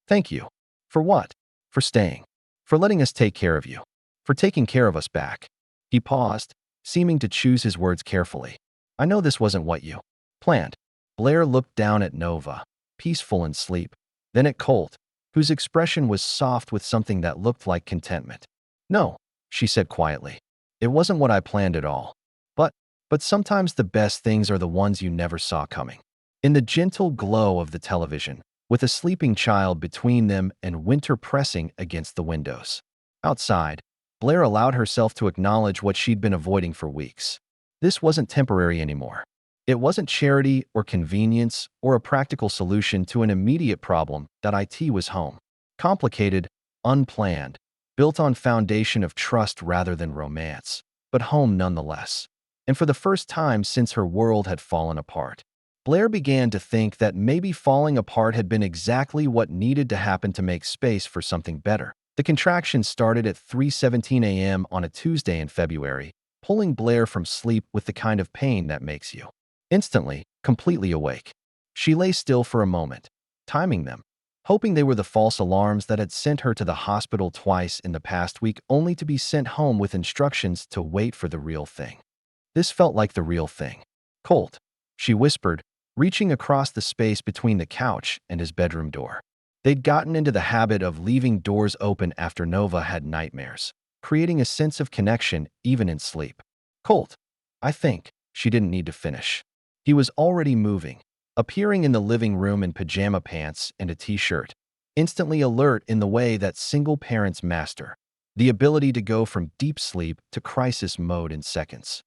Thank you. For what? For staying. For letting us take care of you. For taking care of us back. He paused, seeming to choose his words carefully. I know this wasn't what you planned. Blair looked down at Nova, peaceful in sleep, then at Colt, whose expression was soft with something that looked like contentment. No, she said quietly. It wasn't what I planned at all. But sometimes the best things are the ones you never saw coming. In the gentle glow of the television, with a sleeping child between them and winter pressing against the windows. Outside, Blair allowed herself to acknowledge what she'd been avoiding for weeks. This wasn't temporary anymore. It wasn't charity or convenience or a practical solution to an immediate problem. It was home. Complicated, unplanned, built on foundation of trust rather than romance, but home nonetheless. And for the first time since her world had fallen apart, Blair began to think that maybe falling apart had been exactly what needed to happen to make space for something better. The contraction started at 3:17 a.m. on a Tuesday in February, pulling Blair from sleep with the kind of pain that makes you instantly, completely awake. She lay still for a moment, timing them, hoping they were the false alarms that had sent her to the hospital twice in the past week only to be sent home with instructions to wait for the real thing. This felt like the real thing. Colt, she whispered, reaching across the space between the couch and his bedroom door. They'd gotten into the habit of leaving doors open after Nova had nightmares, creating a sense of connection even in sleep. Colt, I think, she didn't need to finish. He was already moving, appearing in the living room in pajama pants and a t-shirt, instantly alert in the way that single parents master, the ability to go from deep sleep to crisis mode in seconds.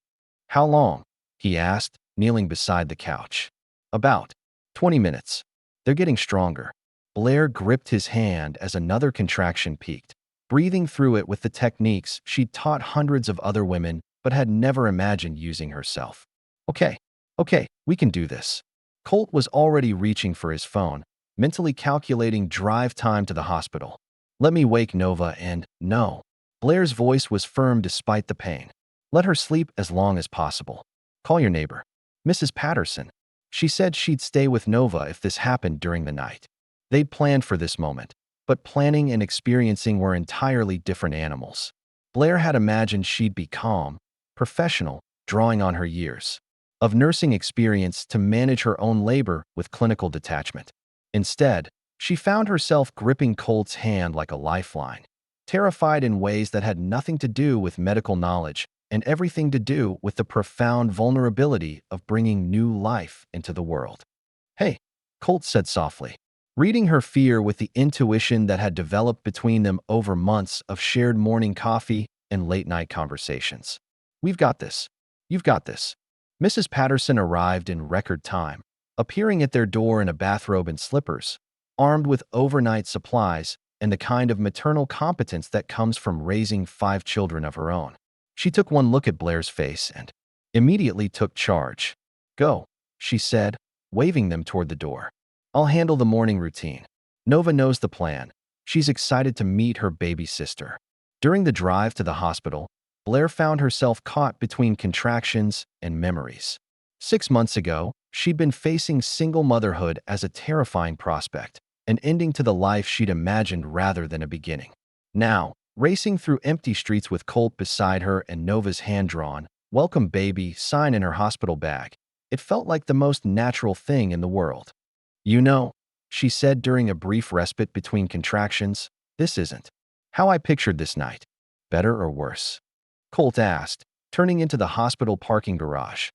How long? He asked, kneeling beside the couch. About 20 minutes. They're getting stronger. Blair gripped his hand as another contraction peaked, breathing through it with the techniques she'd taught hundreds of other women but had never imagined using herself. Okay, we can do this. Colt was already reaching for his phone, mentally calculating drive time to the hospital. Let me wake Nova and, no. Blair's voice was firm despite the pain. Let her sleep as long as possible. Call your neighbor. Mrs. Patterson. She said she'd stay with Nova if this happened during the night. They'd planned for this moment, but planning and experiencing were entirely different animals. Blair had imagined she'd be calm, professional, drawing on her years of nursing experience to manage her own labor with clinical detachment. Instead, she found herself gripping Colt's hand like a lifeline, terrified in ways that had nothing to do with medical knowledge and everything to do with the profound vulnerability of bringing new life into the world. Hey, Colt said softly, reading her fear with the intuition that had developed between them over months of shared morning coffee and late-night conversations. We've got this. You've got this. Mrs. Patterson arrived in record time, appearing at their door in a bathrobe and slippers, armed with overnight supplies and the kind of maternal competence that comes from raising 5 children of her own. She took one look at Blair's face and immediately took charge. Go, she said, waving them toward the door. I'll handle the morning routine. Nova knows the plan. She's excited to meet her baby sister. During the drive to the hospital, Blair found herself caught between contractions and memories. 6 months ago, she'd been facing single motherhood as a terrifying prospect, an ending to the life she'd imagined rather than a beginning. Now, racing through empty streets with Colt beside her and Nova's hand-drawn, "Welcome baby" sign in her hospital bag, it felt like the most natural thing in the world. "You know," she said during a brief respite between contractions, "this isn't how I pictured this night. Better or worse?" Colt asked, turning into the hospital parking garage.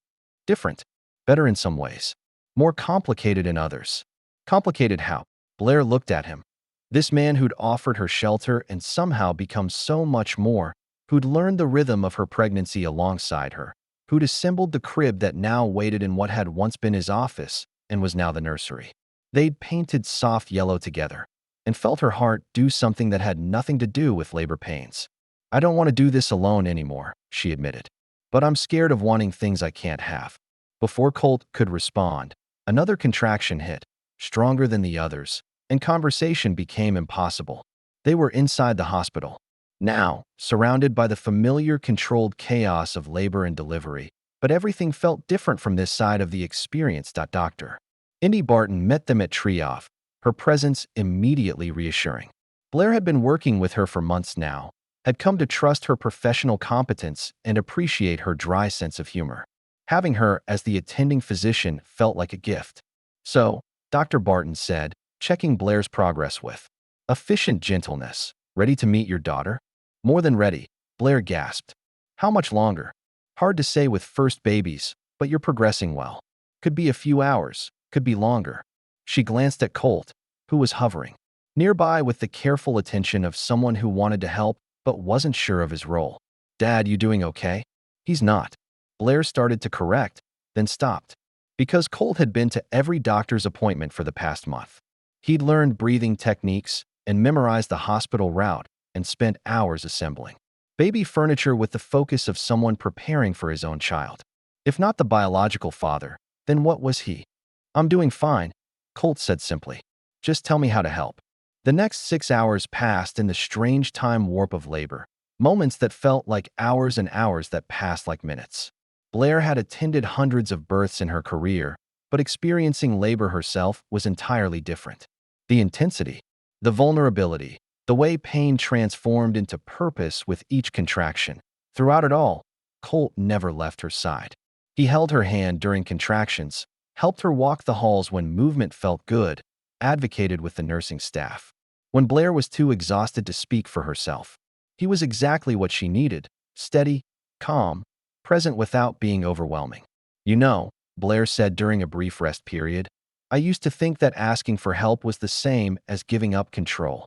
"Different. Better in some ways. More complicated in others." "Complicated how?" Blair looked at him. This man who'd offered her shelter and somehow become so much more, who'd learned the rhythm of her pregnancy alongside her, who'd assembled the crib that now waited in what had once been his office and was now the nursery. They'd painted soft yellow together and felt her heart do something that had nothing to do with labor pains. "I don't want to do this alone anymore," she admitted. "But I'm scared of wanting things I can't have." Before Colt could respond, another contraction hit, stronger than the others, and conversation became impossible. They were inside the hospital, now, surrounded by the familiar controlled chaos of labor and delivery, but everything felt different from this side of the experience. Doctor Indy Barton met them at Trioff, her presence immediately reassuring. Blair had been working with her for months now, had come to trust her professional competence and appreciate her dry sense of humor. Having her as the attending physician felt like a gift. "So," Dr. Barton said, checking Blair's progress with efficient gentleness, "ready to meet your daughter?" "More than ready," Blair gasped. "How much longer?" "Hard to say with first babies, but you're progressing well. Could be a few hours, could be longer." She glanced at Colt, who was hovering nearby with the careful attention of someone who wanted to help but wasn't sure of his role. "Dad, you doing okay?" "He's not." Blair started to correct, then stopped. Because Colt had been to every doctor's appointment for the past month. He'd learned breathing techniques and memorized the hospital route and spent hours assembling baby furniture with the focus of someone preparing for his own child. If not the biological father, then what was he? "I'm doing fine," Colt said simply. "Just tell me how to help." The next 6 hours passed in the strange time warp of labor, moments that felt like hours and hours that passed like minutes. Blair had attended hundreds of births in her career, but experiencing labor herself was entirely different. The intensity, the vulnerability, the way pain transformed into purpose with each contraction. Throughout it all, Colt never left her side. He held her hand during contractions, helped her walk the halls when movement felt good, advocated with the nursing staff. When Blair was too exhausted to speak for herself, he was exactly what she needed: steady, calm, present without being overwhelming. "You know," Blair said during a brief rest period, "I used to think that asking for help was the same as giving up control.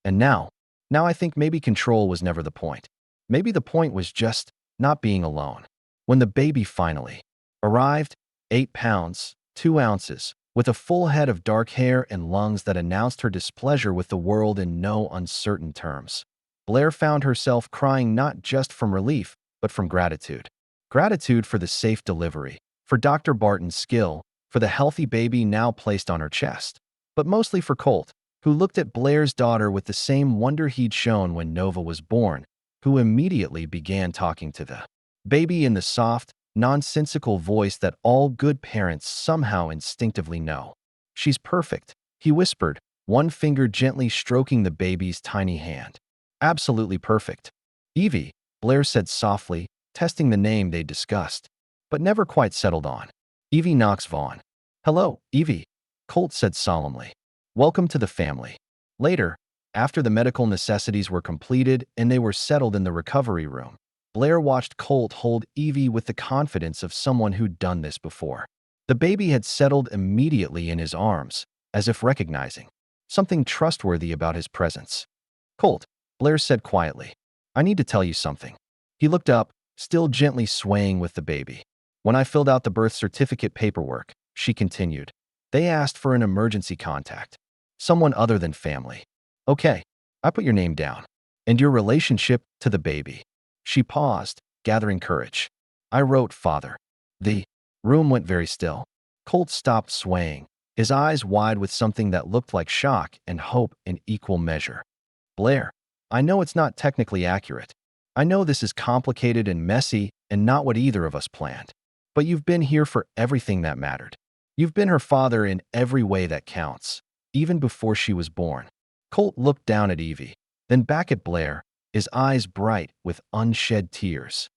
And now I think maybe control was never the point. Maybe the point was just not being alone." When the baby finally arrived, 8 pounds, 2 ounces, with a full head of dark hair and lungs that announced her displeasure with the world in no uncertain terms, Blair found herself crying not just from relief, but from gratitude. Gratitude for the safe delivery, for Dr. Barton's skill, for the healthy baby now placed on her chest, but mostly for Colt, who looked at Blair's daughter with the same wonder he'd shown when Nova was born, who immediately began talking to the baby in the soft, nonsensical voice that all good parents somehow instinctively know. "She's perfect," he whispered, one finger gently stroking the baby's tiny hand. "Absolutely perfect." "Evie," Blair said softly, testing the name they'd discussed, but never quite settled on. "Evie Knox Vaughn." "Hello, Evie," Colt said solemnly. "Welcome to the family." Later, after the medical necessities were completed and they were settled in the recovery room, Blair watched Colt hold Evie with the confidence of someone who'd done this before. The baby had settled immediately in his arms, as if recognizing something trustworthy about his presence. "Colt," Blair said quietly, "I need to tell you something." He looked up, still gently swaying with the baby. "When I filled out the birth certificate paperwork," she continued, "they asked for an emergency contact. Someone other than family. Okay, I put your name down. And your relationship to the baby." She paused, gathering courage. "I wrote father." The room went very still. Colt stopped swaying, his eyes wide with something that looked like shock and hope in equal measure. "Blair, I know it's not technically accurate, I know this is complicated and messy and not what either of us planned. But you've been here for everything that mattered. You've been her father in every way that counts, even before she was born." Colt looked down at Evie, then back at Blair, his eyes bright with unshed tears.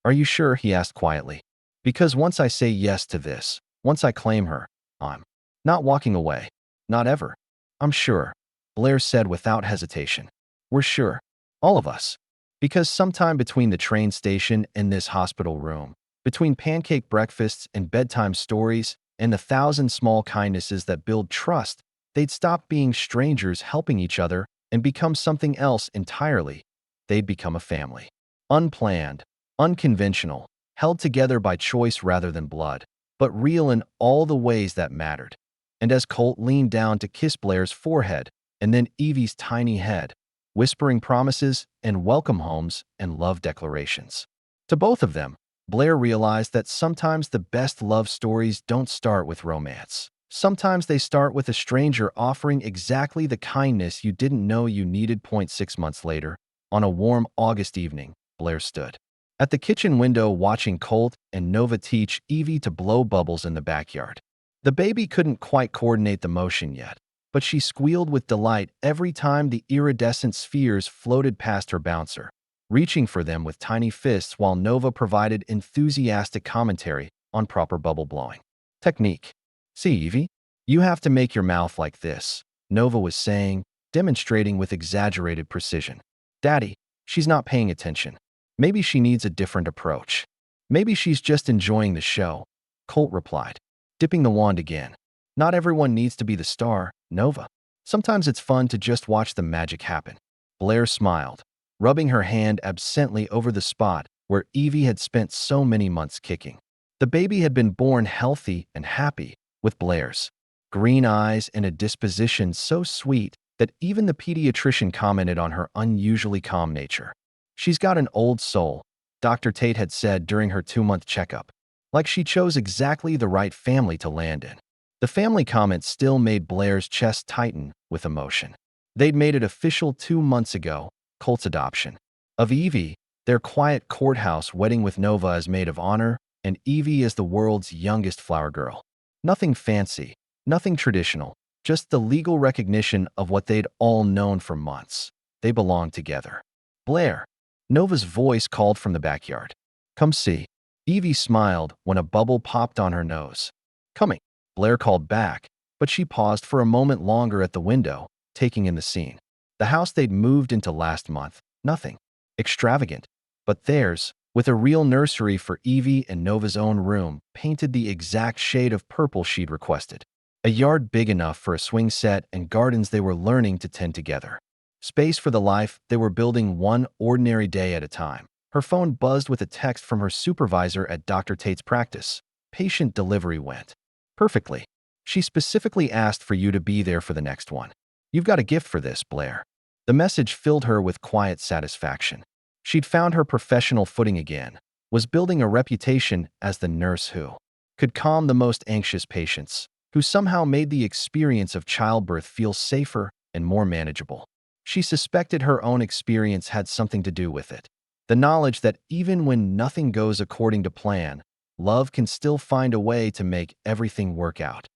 "Are you sure?" he asked quietly. "Because once I say yes to this, once I claim her, I'm not walking away. Not ever." "I'm sure," Blair said without hesitation. "We're sure. All of us. Because sometime between the train station and this hospital room, between pancake breakfasts and bedtime stories and the thousand small kindnesses that build trust, they'd stop being strangers helping each other and become something else entirely. They'd become a family. Unplanned, unconventional, held together by choice rather than blood, but real in all the ways that mattered." And as Colt leaned down to kiss Blair's forehead and then Evie's tiny head, whispering promises and welcome homes and love declarations to both of them, Blair realized that sometimes the best love stories don't start with romance. Sometimes they start with a stranger offering exactly the kindness you didn't know you needed. 6 months later, on a warm August evening, Blair stood at the kitchen window watching Colt and Nova teach Evie to blow bubbles in the backyard. The baby couldn't quite coordinate the motion yet, but she squealed with delight every time the iridescent spheres floated past her bouncer, reaching for them with tiny fists while Nova provided enthusiastic commentary on proper bubble blowing technique. "See, Evie, you have to make your mouth like this," Nova was saying, demonstrating with exaggerated precision. "Daddy, she's not paying attention. Maybe she needs a different approach. Maybe she's just enjoying the show," Colt replied, dipping the wand again. "Not everyone needs to be the star, Nova. Sometimes it's fun to just watch the magic happen." Blair smiled, rubbing her hand absently over the spot where Evie had spent so many months kicking. The baby had been born healthy and happy, with Blair's green eyes and a disposition so sweet that even the pediatrician commented on her unusually calm nature. "She's got an old soul," Dr. Tate had said during her 2-month checkup. "Like she chose exactly the right family to land in." The family comment still made Blair's chest tighten with emotion. They'd made it official 2 months ago, Colt's adoption of Evie, their quiet courthouse wedding with Nova as maid of honor, and Evie as the world's youngest flower girl. Nothing fancy, nothing traditional, just the legal recognition of what they'd all known for months. They belonged together. "Blair," Nova's voice called from the backyard. "Come see." Evie smiled when a bubble popped on her nose. "Coming," Blair called back, but she paused for a moment longer at the window, taking in the scene. The house they'd moved into last month, nothing extravagant, but theirs, with a real nursery for Evie and Nova's own room, painted the exact shade of purple she'd requested. A yard big enough for a swing set and gardens they were learning to tend together. Space for the life they were building one ordinary day at a time. Her phone buzzed with a text from her supervisor at Dr. Tate's practice. "Patient delivery went perfectly. She specifically asked for you to be there for the next one. You've got a gift for this, Blair." The message filled her with quiet satisfaction. She'd found her professional footing again, was building a reputation as the nurse who could calm the most anxious patients, who somehow made the experience of childbirth feel safer and more manageable. She suspected her own experience had something to do with it. The knowledge that even when nothing goes according to plan, love can still find a way to make everything work out.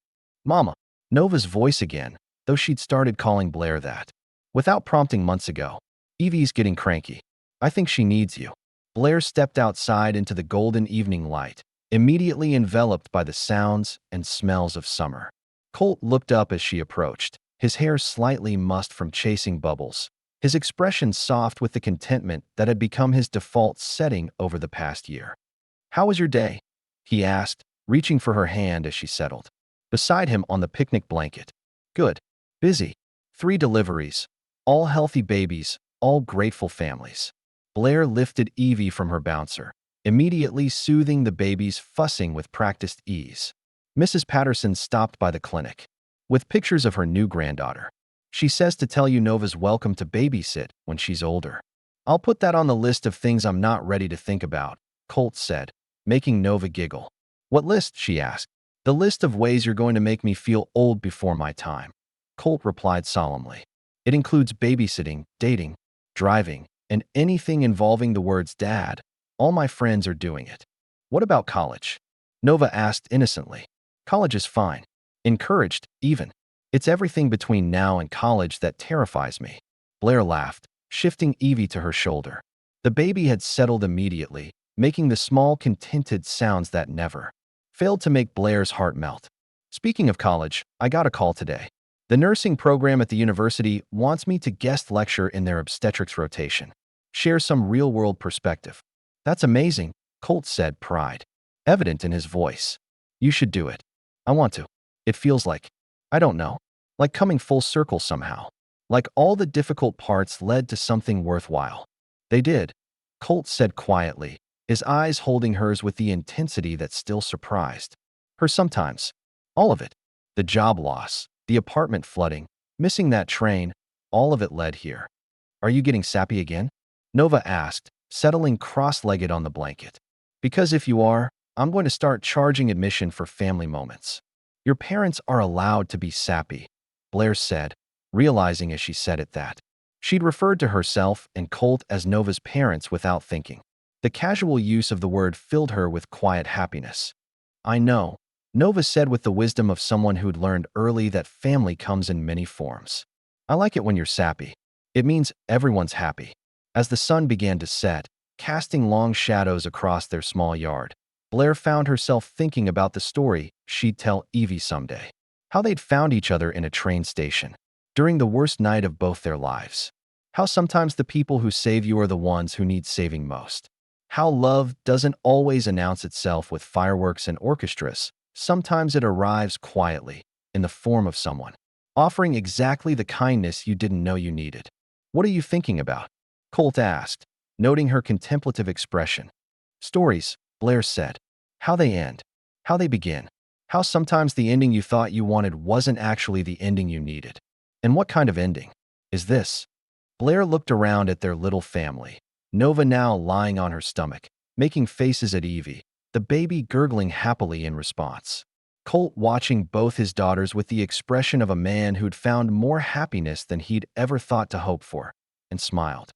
"Mama," Nova's voice again, though she'd started calling Blair that without prompting months ago. "Evie's getting cranky. I think she needs you." Blair stepped outside into the golden evening light, immediately enveloped by the sounds and smells of summer. Colt looked up as she approached, his hair slightly mussed from chasing bubbles, his expression soft with the contentment that had become his default setting over the past year. "How was your day?" he asked, reaching for her hand as she settled beside him on the picnic blanket. "Good. Busy. 3 deliveries. All healthy babies, all grateful families." Blair lifted Evie from her bouncer, immediately soothing the baby's fussing with practiced ease. "Mrs. Patterson stopped by the clinic with pictures of her new granddaughter. She says to tell you Nova's welcome to babysit when she's older." "I'll put that on the list of things I'm not ready to think about," Colt said, making Nova giggle. "What list?" she asked. "The list of ways you're going to make me feel old before my time," Colt replied solemnly. "It includes babysitting, dating, driving, And anything involving the words dad, all my friends are doing it. What about college? Nova asked innocently. College is fine. Encouraged, even. It's everything between now and college that terrifies me. Blair laughed, shifting Evie to her shoulder. The baby had settled immediately, making the small, contented sounds that never failed to make Blair's heart melt. Speaking of college, I got a call today. The nursing program at the university wants me to guest lecture in their obstetrics rotation. Share some real-world perspective. That's amazing, Colt said, pride evident in his voice. You should do it. I want to. It feels like, I don't know, like coming full circle somehow. Like all the difficult parts led to something worthwhile. They did, Colt said quietly, his eyes holding hers with the intensity that still surprised her sometimes. All of it. The job loss, the apartment flooding, missing that train, all of it led here. Are you getting sappy again? Nova asked, settling cross-legged on the blanket. Because if you are, I'm going to start charging admission for family moments. Your parents are allowed to be sappy, Blair said, realizing as she said it that she'd referred to herself and Colt as Nova's parents without thinking. The casual use of the word filled her with quiet happiness. I know, Nova said with the wisdom of someone who'd learned early that family comes in many forms. I like it when you're sappy. It means everyone's happy. As the sun began to set, casting long shadows across their small yard, Blair found herself thinking about the story she'd tell Evie someday. How they'd found each other in a train station, during the worst night of both their lives. How sometimes the people who save you are the ones who need saving most. How love doesn't always announce itself with fireworks and orchestras. Sometimes it arrives quietly, in the form of someone offering exactly the kindness you didn't know you needed. What are you thinking about? Colt asked, noting her contemplative expression. Stories, Blair said. How they end. How they begin. How sometimes the ending you thought you wanted wasn't actually the ending you needed. And what kind of ending is this? Blair looked around at their little family, Nova now lying on her stomach, making faces at Evie, the baby gurgling happily in response. Colt watching both his daughters with the expression of a man who'd found more happiness than he'd ever thought to hope for, and smiled.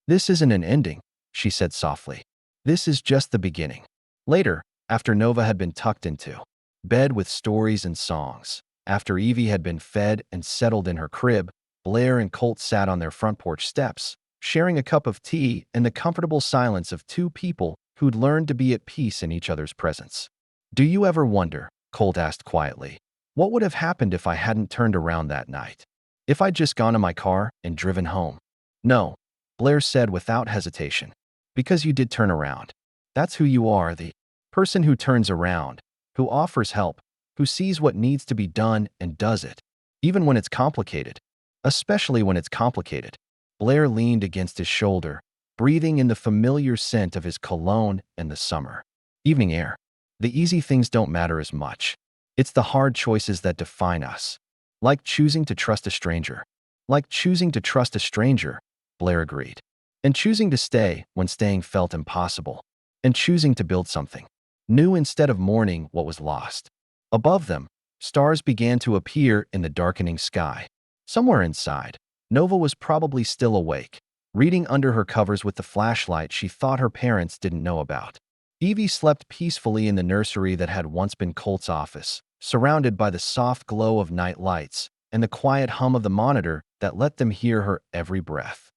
This isn't an ending, she said softly. This is just the beginning. Later, after Nova had been tucked into bed with stories and songs, after Evie had been fed and settled in her crib, Blair and Colt sat on their front porch steps, sharing a cup of tea in the comfortable silence of two people who'd learned to be at peace in each other's presence. Do you ever wonder, Colt asked quietly, what would have happened if I hadn't turned around that night? If I'd just gone to my car and driven home? No, Blair said without hesitation. Because you did turn around. That's who you are, the person who turns around, who offers help, who sees what needs to be done and does it, even when it's complicated. Especially when it's complicated. Blair leaned against his shoulder, breathing in the familiar scent of his cologne and the summer evening air. The easy things don't matter as much. It's the hard choices that define us. Like choosing to trust a stranger. Like choosing to trust a stranger, Blair agreed. And choosing to stay when staying felt impossible. And choosing to build something new instead of mourning what was lost. Above them, stars began to appear in the darkening sky. Somewhere inside, Nova was probably still awake, reading under her covers with the flashlight she thought her parents didn't know about. Evie slept peacefully in the nursery that had once been Colt's office, surrounded by the soft glow of night lights and the quiet hum of the monitor that let them hear her every breath.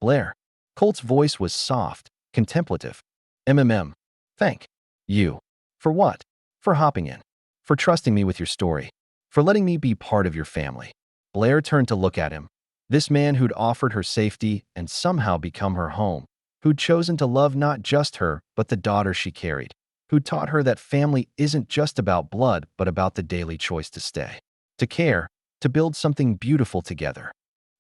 Blair. Colt's voice was soft, contemplative. Thank you. For what? For hopping in. For trusting me with your story. For letting me be part of your family. Blair turned to look at him. This man who'd offered her safety and somehow become her home. Who'd chosen to love not just her, but the daughter she carried. Who taught her that family isn't just about blood, but about the daily choice to stay. To care. To build something beautiful together.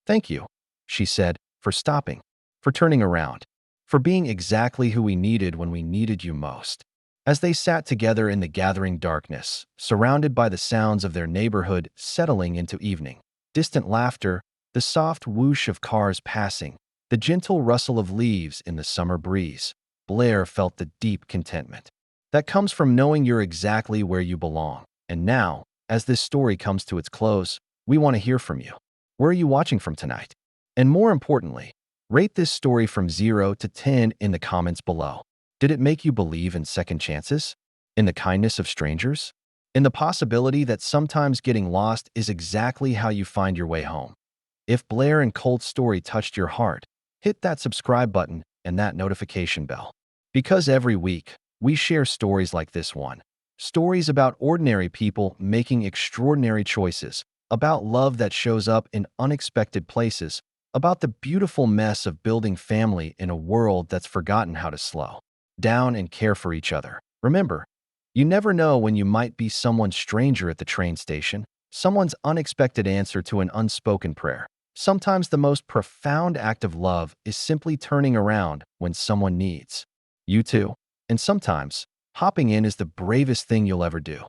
Thank you, she said, for stopping. For turning around. For being exactly who we needed when we needed you most. As they sat together in the gathering darkness, surrounded by the sounds of their neighborhood settling into evening. Distant laughter, the soft whoosh of cars passing, the gentle rustle of leaves in the summer breeze. Blair felt the deep contentment that comes from knowing you're exactly where you belong. And now, as this story comes to its close, we want to hear from you. Where are you watching from tonight? And more importantly, Rate this story from 0 to 10 in the comments below. Did it make you believe in second chances? In the kindness of strangers? In the possibility that sometimes getting lost is exactly how you find your way home? If Blair and Colt's story touched your heart, hit that subscribe button and that notification bell. Because every week, we share stories like this one. Stories about ordinary people making extraordinary choices, about love that shows up in unexpected places, about the beautiful mess of building family in a world that's forgotten how to slow down and care for each other. Remember, you never know when you might be someone's stranger at the train station, someone's unexpected answer to an unspoken prayer. Sometimes the most profound act of love is simply turning around when someone needs you too. And sometimes, hopping in is the bravest thing you'll ever do.